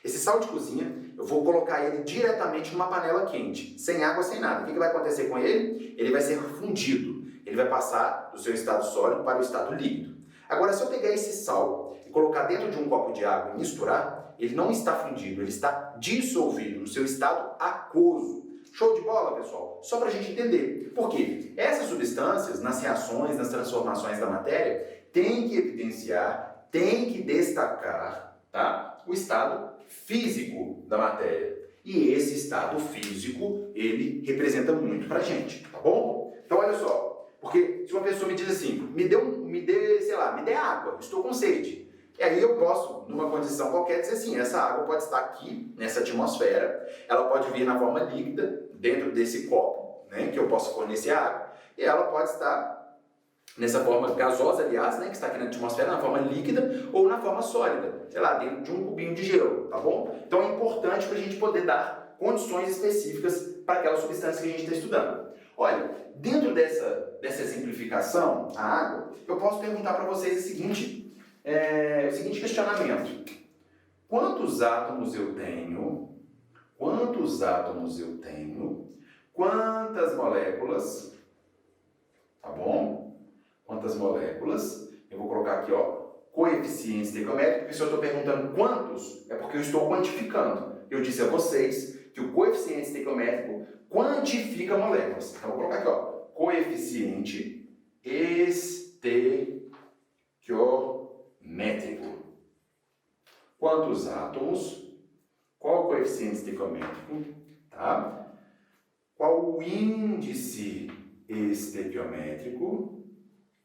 Esse sal de cozinha, eu vou colocar ele diretamente numa panela quente, sem água, sem nada. O que vai acontecer com ele? Ele vai ser fundido. Ele vai passar do seu estado sólido para o estado líquido. Agora, se eu pegar esse sal e colocar dentro de um copo de água e misturar, ele não está fundido, ele está dissolvido no seu estado aquoso. Show de bola, pessoal? Só para a gente entender. Por quê? Essas substâncias, nas reações, nas transformações da matéria, têm que evidenciar, têm que destacar, tá? O estado físico da matéria. E esse estado físico, ele representa muito pra gente, tá bom? Então olha só, porque se uma pessoa me diz assim, me dê água, estou com sede. E aí eu posso, numa condição qualquer, dizer assim, essa água pode estar aqui, nessa atmosfera, ela pode vir na forma líquida, dentro desse copo, né, que eu posso fornecer água, e ela pode estar nessa forma gasosa, aliás, né, que está aqui na atmosfera, na forma líquida ou na forma sólida, sei lá, dentro de um cubinho de gelo, tá bom? Então é importante para a gente poder dar condições específicas para aquela substância que a gente está estudando. Olha, dentro dessa exemplificação, a água, eu posso perguntar para vocês o seguinte o seguinte questionamento. Quantos átomos eu tenho? Quantos átomos eu tenho? Quantas moléculas? Tá bom? Quantas moléculas? Eu vou colocar aqui, ó, coeficiente estequiométrico, porque se eu estou perguntando quantos, é porque eu estou quantificando. Eu disse a vocês que o coeficiente estequiométrico quantifica moléculas. Então, eu vou colocar aqui, ó, coeficiente estequiométrico. Quantos átomos? Qual o coeficiente estequiométrico? Tá? Qual o índice estequiométrico?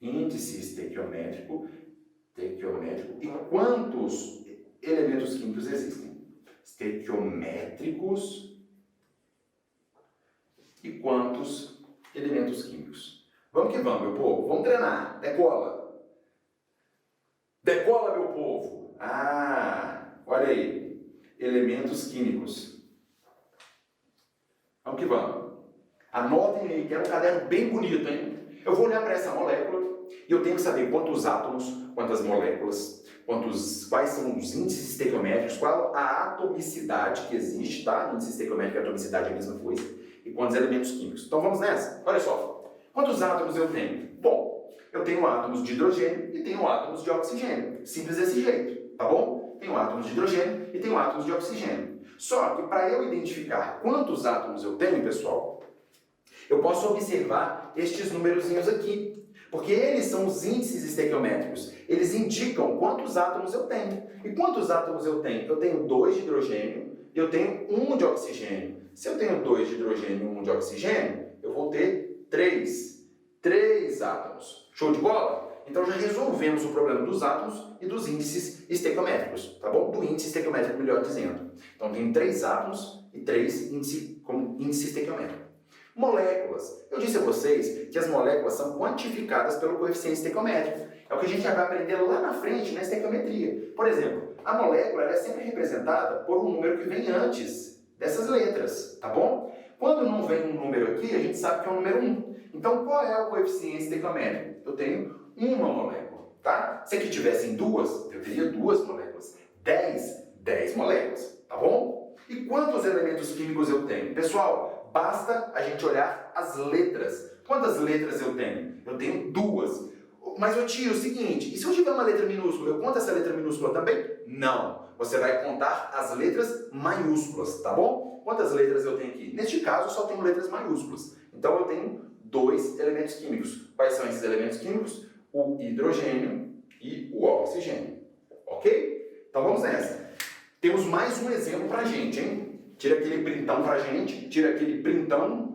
Índice estequiométrico e quantos elementos químicos existem? Estequiométricos e quantos elementos químicos? Vamos que vamos, meu povo. Vamos treinar. Decola. Decola, meu povo. Olha aí. Elementos químicos. Vamos que vamos. Anotem aí, que é um caderno bem bonito, hein? Eu vou olhar para essa molécula e eu tenho que saber quantos átomos, quantas moléculas, quais são os índices estequiométricos, qual a atomicidade que existe, tá? Índice estequiométrico e atomicidade é a mesma coisa, e quantos elementos químicos. Então vamos nessa? Olha só. Quantos átomos eu tenho? Bom, eu tenho átomos de hidrogênio e tenho átomos de oxigênio. Simples desse jeito, tá bom? Tenho átomos de hidrogênio e tenho átomos de oxigênio. Só que para eu identificar quantos átomos eu tenho, pessoal, eu posso observar estes numerozinhos aqui, porque eles são os índices estequiométricos. Eles indicam quantos átomos eu tenho. E quantos átomos eu tenho? Eu tenho 2 de hidrogênio e eu tenho 1 de oxigênio. Se eu tenho 2 de hidrogênio e 1 de oxigênio, eu vou ter 3 átomos. Show de bola? Então já resolvemos o problema dos átomos e dos índices estequiométricos, tá bom? Do índice estequiométrico, melhor dizendo. Então tenho 3 átomos e 3 como índice estequiométrico. Moléculas. Eu disse a vocês que as moléculas são quantificadas pelo coeficiente estequiométrico. É o que a gente vai aprender lá na frente, na estequiometria. Por exemplo, a molécula é sempre representada por um número que vem antes dessas letras, tá bom? Quando não vem um número aqui, a gente sabe que é o número 1. Então, qual é o coeficiente estequiométrico? Eu tenho uma molécula, tá? Se aqui tivessem 2, eu teria 2 moléculas. 10 moléculas, tá bom? E quantos elementos químicos eu tenho? Pessoal, basta a gente olhar as letras. Quantas letras eu tenho? Eu tenho 2. Mas, ô tio, é o seguinte, e se eu tiver uma letra minúscula, eu conto essa letra minúscula também? Não. Você vai contar as letras maiúsculas, tá bom? Quantas letras eu tenho aqui? Neste caso, eu só tenho letras maiúsculas. Então, eu tenho 2 elementos químicos. Quais são esses elementos químicos? O hidrogênio e o oxigênio. Ok? Então, vamos nessa. Temos mais um exemplo pra gente, hein? Tira aquele printão pra gente, tira aquele printão,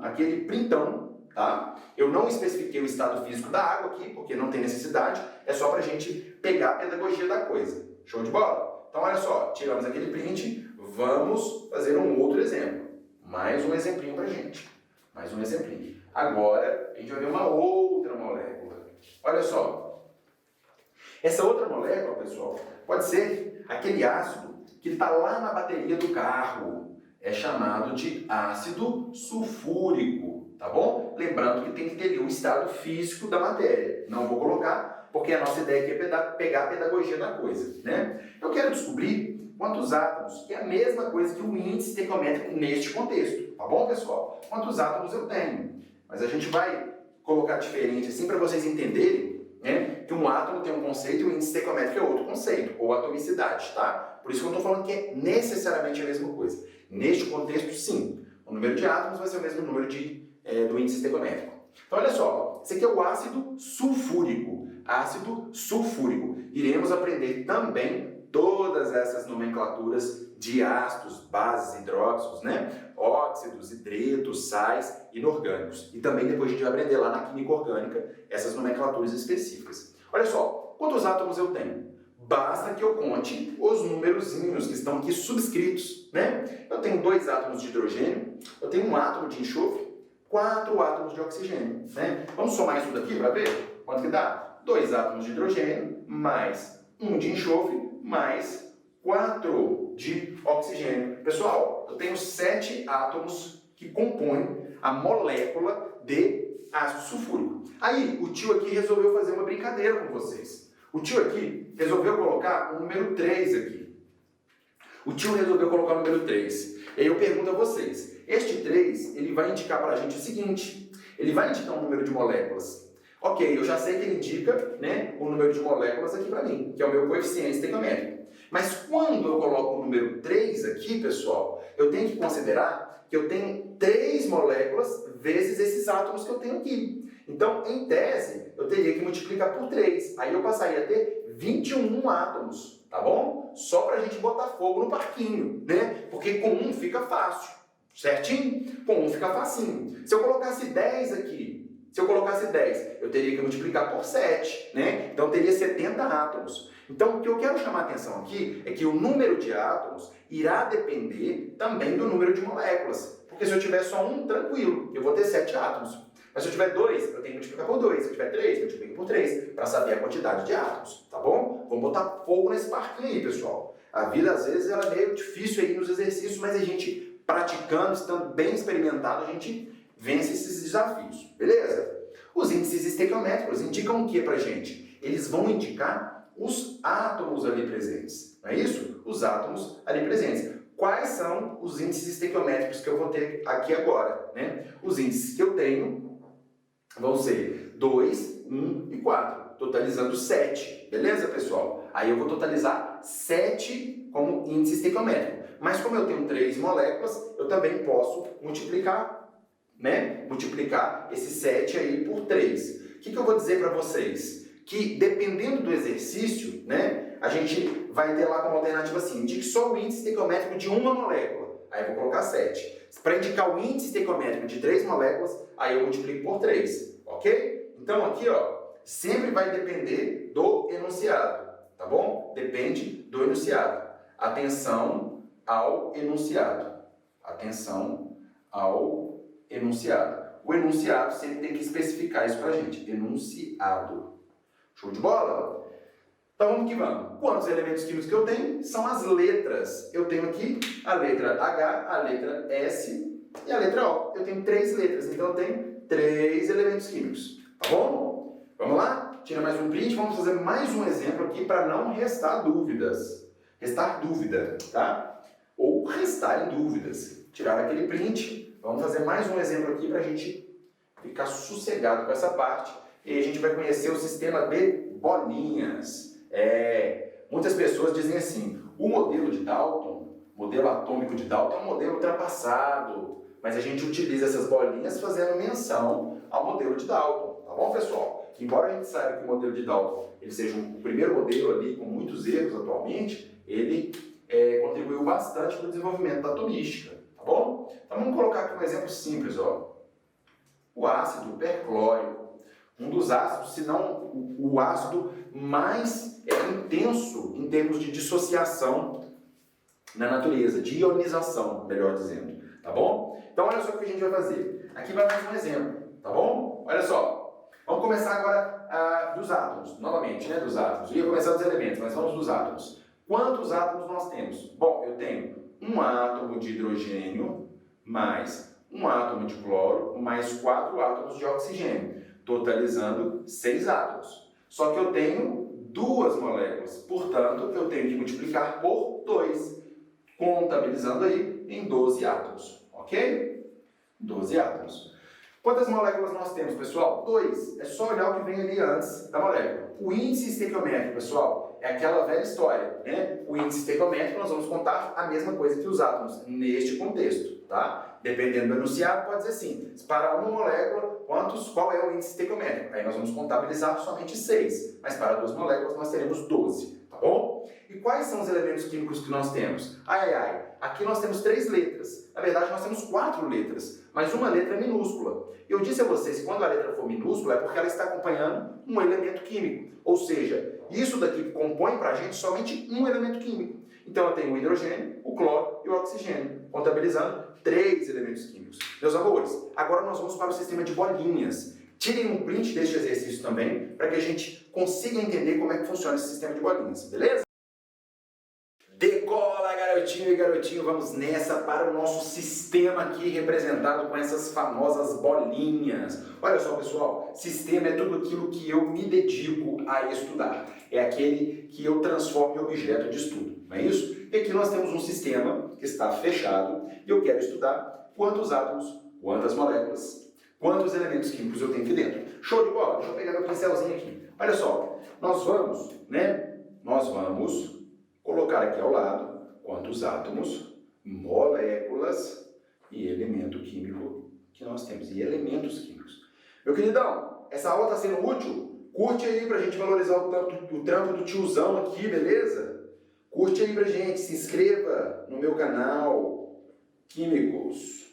tá? Eu não especifiquei o estado físico da água aqui, porque não tem necessidade, é só pra gente pegar a pedagogia da coisa. Show de bola? Então, olha só, tiramos aquele print, vamos fazer um outro exemplo. Mais um exemplinho pra gente. Mais um exemplinho. Agora, a gente vai ver uma outra molécula. Olha só. Essa outra molécula, pessoal, pode ser aquele ácido que está lá na bateria do carro. É chamado de ácido sulfúrico, tá bom? Lembrando que tem que ter o estado físico da matéria. Não vou colocar, porque a nossa ideia aqui é pegar a pedagogia da coisa, né? Eu quero descobrir quantos átomos, que é a mesma coisa que o índice estequiométrico neste contexto, tá bom, pessoal? Quantos átomos eu tenho? Mas a gente vai colocar diferente assim para vocês entenderem, né, que um átomo tem um conceito e o índice estequiométrico é outro conceito, ou atomicidade, tá? Por isso que eu estou falando que é necessariamente a mesma coisa. Neste contexto, sim, o número de átomos vai ser o mesmo número do índice estequiométrico. Então, olha só, esse aqui é o ácido sulfúrico. Ácido sulfúrico. Iremos aprender também todas essas nomenclaturas de ácidos, bases, hidróxidos, né? Óxidos, hidretos, sais, inorgânicos. E também depois a gente vai aprender lá na química orgânica essas nomenclaturas específicas. Olha só, quantos átomos eu tenho? Basta que eu conte os numerozinhos que estão aqui subscritos, né? Eu tenho 2 átomos de hidrogênio, eu tenho 1 átomo de enxofre, 4 átomos de oxigênio, né? Vamos somar isso daqui para ver quanto que dá? 2 átomos de hidrogênio, mais 1 de enxofre, mais 4 de oxigênio. Pessoal, eu tenho 7 átomos que compõem a molécula de ácido sulfúrico. Aí, o tio aqui resolveu fazer uma brincadeira com vocês. O tio aqui resolveu colocar o número 3 aqui. O tio resolveu colocar o número 3. E aí eu pergunto a vocês, este 3, ele vai indicar para a gente o seguinte, ele vai indicar um número de moléculas. Ok, eu já sei que ele indica, né, o número de moléculas aqui para mim, que é o meu coeficiente estequiométrico. Mas quando eu coloco o número 3 aqui, pessoal, eu tenho que considerar que eu tenho 3 moléculas vezes esses átomos que eu tenho aqui. Então, em tese, eu teria que multiplicar por 3. Aí eu passaria a ter 21 átomos, tá bom? Só para a gente botar fogo no parquinho, né? Porque com 1 fica fácil, certinho? Com 1 fica facinho. Se eu colocasse 10 aqui, eu teria que multiplicar por 7, né? Então, eu teria 70 átomos. Então, o que eu quero chamar a atenção aqui é que o número de átomos irá depender também do número de moléculas. Porque se eu tiver só 1, tranquilo, eu vou ter 7 átomos. Mas se eu tiver 2, eu tenho que multiplicar por 2. Se eu tiver 3, eu multiplico por 3, para saber a quantidade de átomos, tá bom? Vamos botar fogo nesse parquinho aí, pessoal. A vida, às vezes, ela é meio difícil aí nos exercícios, mas a gente praticando, estando bem experimentado, a gente vence esses desafios, beleza? Os índices estequiométricos indicam o que pra gente? Eles vão indicar os átomos ali presentes, não é isso? Os átomos ali presentes. Quais são os índices estequiométricos que eu vou ter aqui agora, né? Os índices que eu tenho vão ser 2, 1 e 4, totalizando 7, beleza, pessoal? Aí eu vou totalizar 7 como índice estequiométrico. Mas como eu tenho 3 moléculas, eu também posso multiplicar, né? Multiplicar esse 7 aí por 3. O que eu vou dizer para vocês? Que dependendo do exercício, né, a gente vai ter lá como alternativa assim, indique só o índice estequiométrico de uma molécula, aí eu vou colocar 7. Para indicar o índice estequiométrico de 3 moléculas, aí eu multiplico por 3, ok? Então aqui, ó, sempre vai depender do enunciado, tá bom? Depende do enunciado. Atenção ao enunciado. Atenção ao enunciado. O enunciado sempre tem que especificar isso pra gente. Enunciado. Show de bola? Então vamos que vamos. Quantos elementos químicos que eu tenho? São as letras. Eu tenho aqui a letra H, a letra S e a letra O. Eu tenho 3 letras, então eu tenho 3 elementos químicos. Tá bom? Vamos lá? Tira mais um print. Vamos fazer mais um exemplo aqui para não restar dúvidas. Restar dúvida, tá? Ou restarem dúvidas. Tirar aquele print. Vamos fazer mais um exemplo aqui para a gente ficar sossegado com essa parte. E a gente vai conhecer o sistema de bolinhas. Muitas pessoas dizem assim, o modelo de Dalton, modelo atômico de Dalton é um modelo ultrapassado, mas a gente utiliza essas bolinhas fazendo menção ao modelo de Dalton, tá bom, pessoal? Embora a gente saiba que o modelo de Dalton ele seja o primeiro modelo ali com muitos erros atualmente, ele contribuiu bastante para o desenvolvimento da atomística, tá bom? Então vamos colocar aqui um exemplo simples, ó. O ácido perclórico. Um dos ácidos, se não o ácido mais intenso em termos de dissociação na natureza, de ionização, melhor dizendo, tá bom? Então olha só o que a gente vai fazer. Aqui vai mais um exemplo, tá bom? Olha só. Vamos começar agora dos átomos, novamente, né, dos átomos. Eu ia começar dos elementos, mas vamos dos átomos. Quantos átomos nós temos? Bom, eu tenho um átomo de hidrogênio mais um átomo de cloro mais 4 átomos de oxigênio, totalizando 6 átomos. Só que eu tenho 2 moléculas, portanto, eu tenho que multiplicar por 2, contabilizando aí em 12 átomos, ok? 12 átomos. Quantas moléculas nós temos, pessoal? 2. É só olhar o que vem ali antes da molécula. O índice estequiométrico, pessoal, é aquela velha história, né? O índice estequiométrico nós vamos contar a mesma coisa que os átomos, neste contexto, tá? Dependendo do enunciado, pode dizer assim, para uma molécula, qual é o índice estequiométrico? Aí nós vamos contabilizar somente 6, mas para 2 moléculas nós teremos 12, tá bom? E quais são os elementos químicos que nós temos? Aqui nós temos 3 letras. Na verdade, nós temos 4 letras, mas uma letra é minúscula. Eu disse a vocês que quando a letra for minúscula é porque ela está acompanhando um elemento químico. Ou seja, isso daqui compõe para a gente somente um elemento químico. Então eu tenho o hidrogênio, o cloro e o oxigênio, contabilizando 3 elementos químicos. Meus amores, agora nós vamos para o sistema de bolinhas. Tirem um print deste exercício também, para que a gente consiga entender como é que funciona esse sistema de bolinhas, beleza? Decola, garotinho! garotinho e garotinho, vamos nessa para o nosso sistema aqui representado com essas famosas bolinhas. Olha só, pessoal, sistema é tudo aquilo que eu me dedico a estudar. É aquele que eu transformo em objeto de estudo, não é isso? E aqui nós temos um sistema que está fechado e eu quero estudar quantos átomos, quantas moléculas, quantos elementos químicos eu tenho aqui dentro. Show de bola? Deixa eu pegar meu pincelzinho aqui. Olha só, nós vamos colocar aqui ao lado quantos átomos, moléculas e elemento químico que nós temos, e elementos químicos. Meu queridão, essa aula está sendo útil? Curte aí pra gente valorizar o trampo do tiozão aqui, beleza? Curte aí pra gente, se inscreva no meu canal Químicos.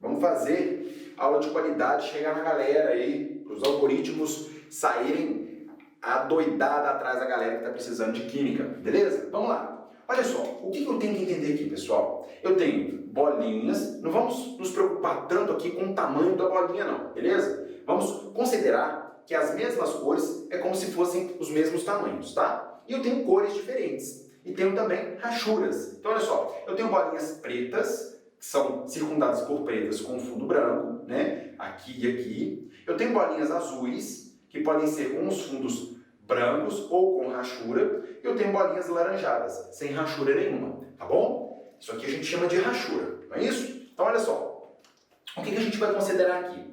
Vamos fazer aula de qualidade, chegar na galera aí, para os algoritmos saírem adoidada atrás da galera que está precisando de química, beleza? Vamos lá. Olha só, o que eu tenho que entender aqui, pessoal? Eu tenho bolinhas, não vamos nos preocupar tanto aqui com o tamanho da bolinha não, beleza? Vamos considerar que as mesmas cores é como se fossem os mesmos tamanhos, tá? E eu tenho cores diferentes. E tenho também rachuras. Então olha só, eu tenho bolinhas pretas, que são circundadas por pretas com fundo branco, né? Aqui e aqui. Eu tenho bolinhas azuis, que podem ser com os fundos brancos ou com rachura. E eu tenho bolinhas laranjadas, sem rachura nenhuma, tá bom? Isso aqui a gente chama de rachura, não é isso? Então olha só, o que a gente vai considerar aqui?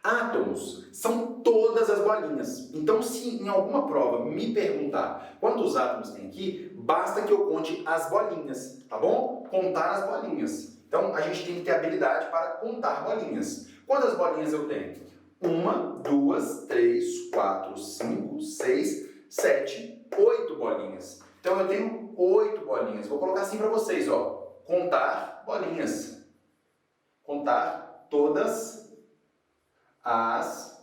Átomos são todas as bolinhas. Então, se em alguma prova me perguntar quantos átomos tem aqui, basta que eu conte as bolinhas, tá bom? Contar as bolinhas. Então, a gente tem que ter habilidade para contar bolinhas. Quantas bolinhas eu tenho? 1, 2, 3, 4, 5, 6, 7, 8 bolinhas. Então, eu tenho 8 bolinhas. Vou colocar assim para vocês, ó. Contar bolinhas. Contar todas as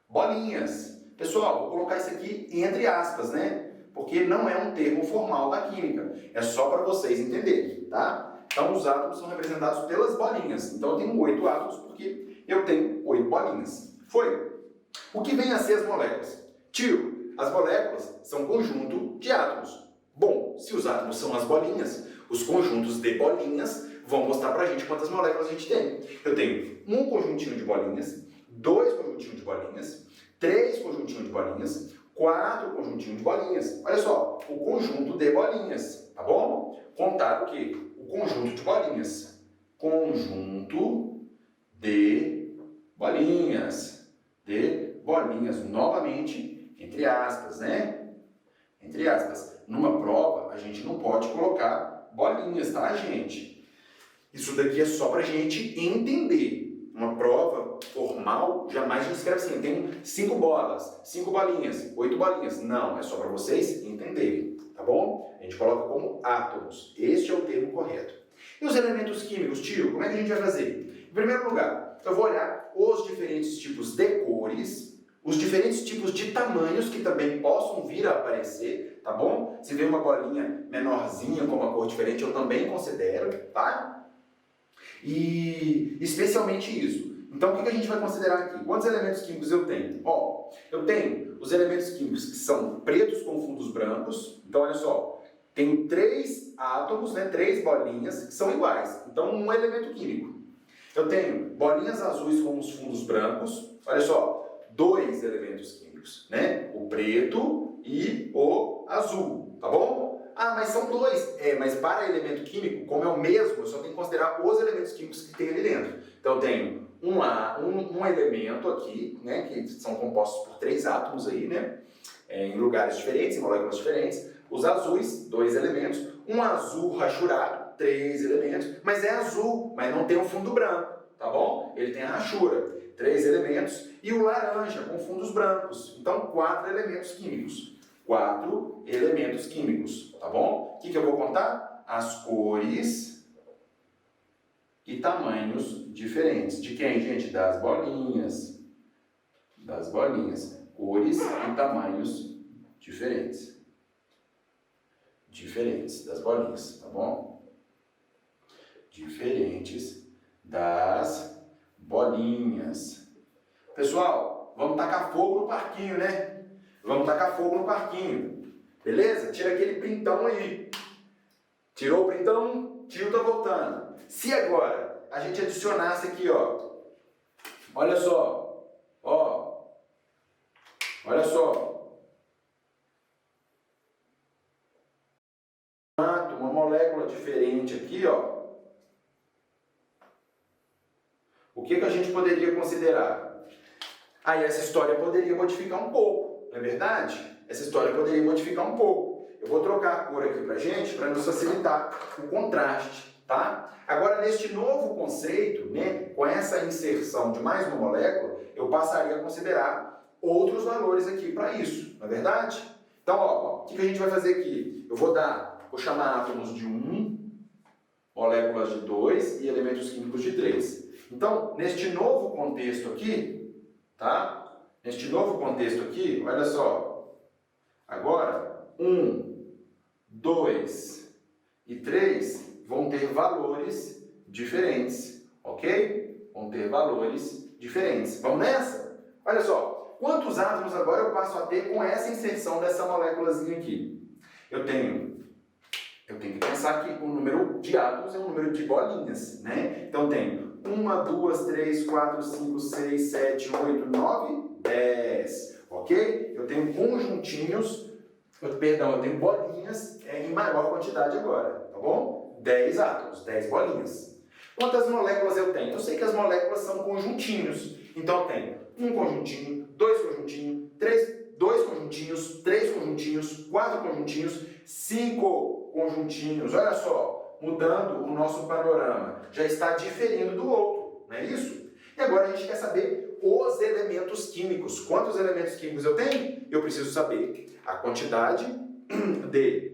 bolinhas. Pessoal, vou colocar isso aqui entre aspas, né? Porque não é um termo formal da química. É só para vocês entenderem, tá? Então, os átomos são representados pelas bolinhas. Então, eu tenho 8 átomos porque eu tenho 8 bolinhas. Foi? O que vem a ser as moléculas? Tio, as moléculas são um conjunto de átomos. Bom, se os átomos são as bolinhas, os conjuntos de bolinhas vão mostrar pra gente quantas moléculas a gente tem. Eu tenho um conjuntinho de bolinhas, 2 conjuntinhos de bolinhas, 3 conjuntinhos de bolinhas, 4 conjuntinhos de bolinhas. Olha só, o conjunto de bolinhas, tá bom? Contar o quê? O conjunto de bolinhas. Conjunto de bolinhas. De bolinhas, novamente, entre aspas, né? Entre aspas. Numa prova, a gente não pode colocar bolinhas, tá, gente? Isso daqui é só pra gente entender. Uma prova formal, jamais a gente escreve assim, tem 5 bolas, 5 bolinhas, 8 bolinhas. Não, é só para vocês entenderem, tá bom? A gente coloca como átomos. Este é o termo correto. E os elementos químicos, tio, como é que a gente vai fazer? Em primeiro lugar, eu vou olhar os diferentes tipos de cores, os diferentes tipos de tamanhos que também possam vir a aparecer, tá bom? Se vê uma bolinha menorzinha com uma cor diferente, eu também considero, tá? E especialmente isso. Então, o que a gente vai considerar aqui? Quantos elementos químicos eu tenho? Ó, eu tenho os elementos químicos que são pretos com fundos brancos. Então, olha só, tenho 3 átomos, né, 3 bolinhas que são iguais. Então, um elemento químico. Eu tenho bolinhas azuis com os fundos brancos. Olha só, 2 elementos químicos, né? O preto e o azul, tá bom? Ah, mas são 2. Mas para elemento químico, como é o mesmo, eu só tenho que considerar os elementos químicos que tem ali dentro. Então, eu tenho um elemento aqui, né, que são compostos por 3 átomos aí, né, em lugares diferentes, em moléculas diferentes. Os azuis, 2 elementos. Um azul rachurado, 3 elementos. Mas é azul, mas não tem um fundo branco, tá bom? Ele tem a rachura, 3 elementos. E o laranja, com fundos brancos. Então, 4 elementos químicos. 4 elementos químicos, tá bom? O que eu vou contar? As cores e tamanhos diferentes. De quem, gente? Das bolinhas. Das bolinhas. Cores e tamanhos diferentes. Diferentes das bolinhas, tá bom? Diferentes das bolinhas. Pessoal, vamos tacar fogo no parquinho, né? Vamos tacar fogo no parquinho. Beleza? Tira aquele printão aí. Tirou o printão, tio tá voltando. Se agora a gente adicionasse aqui, ó, olha só, ó, olha só, uma molécula diferente aqui, ó, o que a gente poderia considerar? Aí essa história poderia modificar um pouco, não é verdade? Essa história poderia modificar um pouco. Eu vou trocar a cor aqui pra gente, para nos facilitar o contraste, tá? Agora, neste novo conceito, né, com essa inserção de mais uma molécula, eu passaria a considerar outros valores aqui para isso, não é verdade? Então, ó, o que a gente vai fazer aqui? Eu vou chamar átomos de 1, moléculas de 2 e elementos químicos de 3. Então, neste novo contexto aqui, tá? Neste novo contexto aqui, olha só. Agora, 1, 2 e 3 vão ter valores diferentes, ok? Vão ter valores diferentes. Vamos nessa? Olha só, quantos átomos agora eu passo a ter com essa inserção dessa moléculazinha aqui? Eu tenho que pensar que o número de átomos é um número de bolinhas, né? Então, tenho 1, 2, 3, 4, 5, 6, 7, 8, 9, 10, ok? Eu tenho conjuntinhos, eu tenho bolinhas em maior quantidade agora, tá bom? 10 átomos, 10 bolinhas. Quantas moléculas eu tenho? Eu sei que as moléculas são conjuntinhos, então eu tenho um conjuntinho, dois conjuntinhos, dois conjuntinhos, 3 conjuntinhos, 4 conjuntinhos, 5 conjuntinhos. Olha só, mudando o nosso panorama, já está diferindo do outro, não é isso? E agora a gente quer saber os elementos químicos. Quantos elementos químicos eu tenho? Eu preciso saber a quantidade de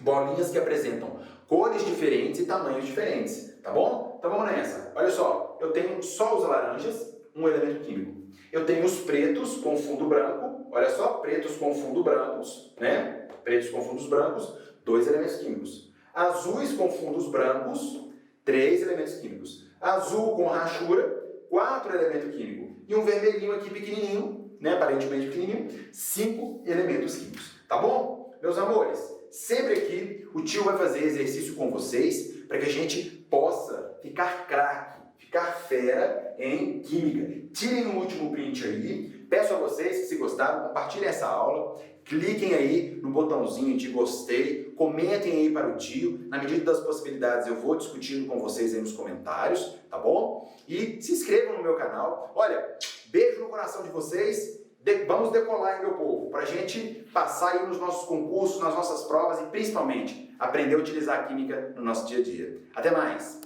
bolinhas que apresentam cores diferentes e tamanhos diferentes, tá bom? Então vamos nessa. Olha só, eu tenho só os laranjas, um elemento químico. Eu tenho os pretos com fundo branco, olha só, pretos com fundo brancos, né? Pretos com fundos brancos, 2 elementos químicos. Azuis com fundos brancos, 3 elementos químicos. Azul com rachura, 4 elementos químicos. E um vermelhinho aqui pequenininho, né? Aparentemente pequenininho, 5 elementos químicos. Tá bom? Meus amores, sempre aqui o tio vai fazer exercício com vocês para que a gente possa ficar craque, ficar fera em química. Tirem o último print aí. Peço a vocês que, se gostaram, compartilhem essa aula. Cliquem aí no botãozinho de gostei. Comentem aí para o tio. Na medida das possibilidades, eu vou discutindo com vocês aí nos comentários, tá bom? E se inscrevam no meu canal. Olha, beijo no coração de vocês. Vamos decolar, hein, meu povo, para a gente passar aí nos nossos concursos, nas nossas provas e, principalmente, aprender a utilizar a química no nosso dia a dia. Até mais!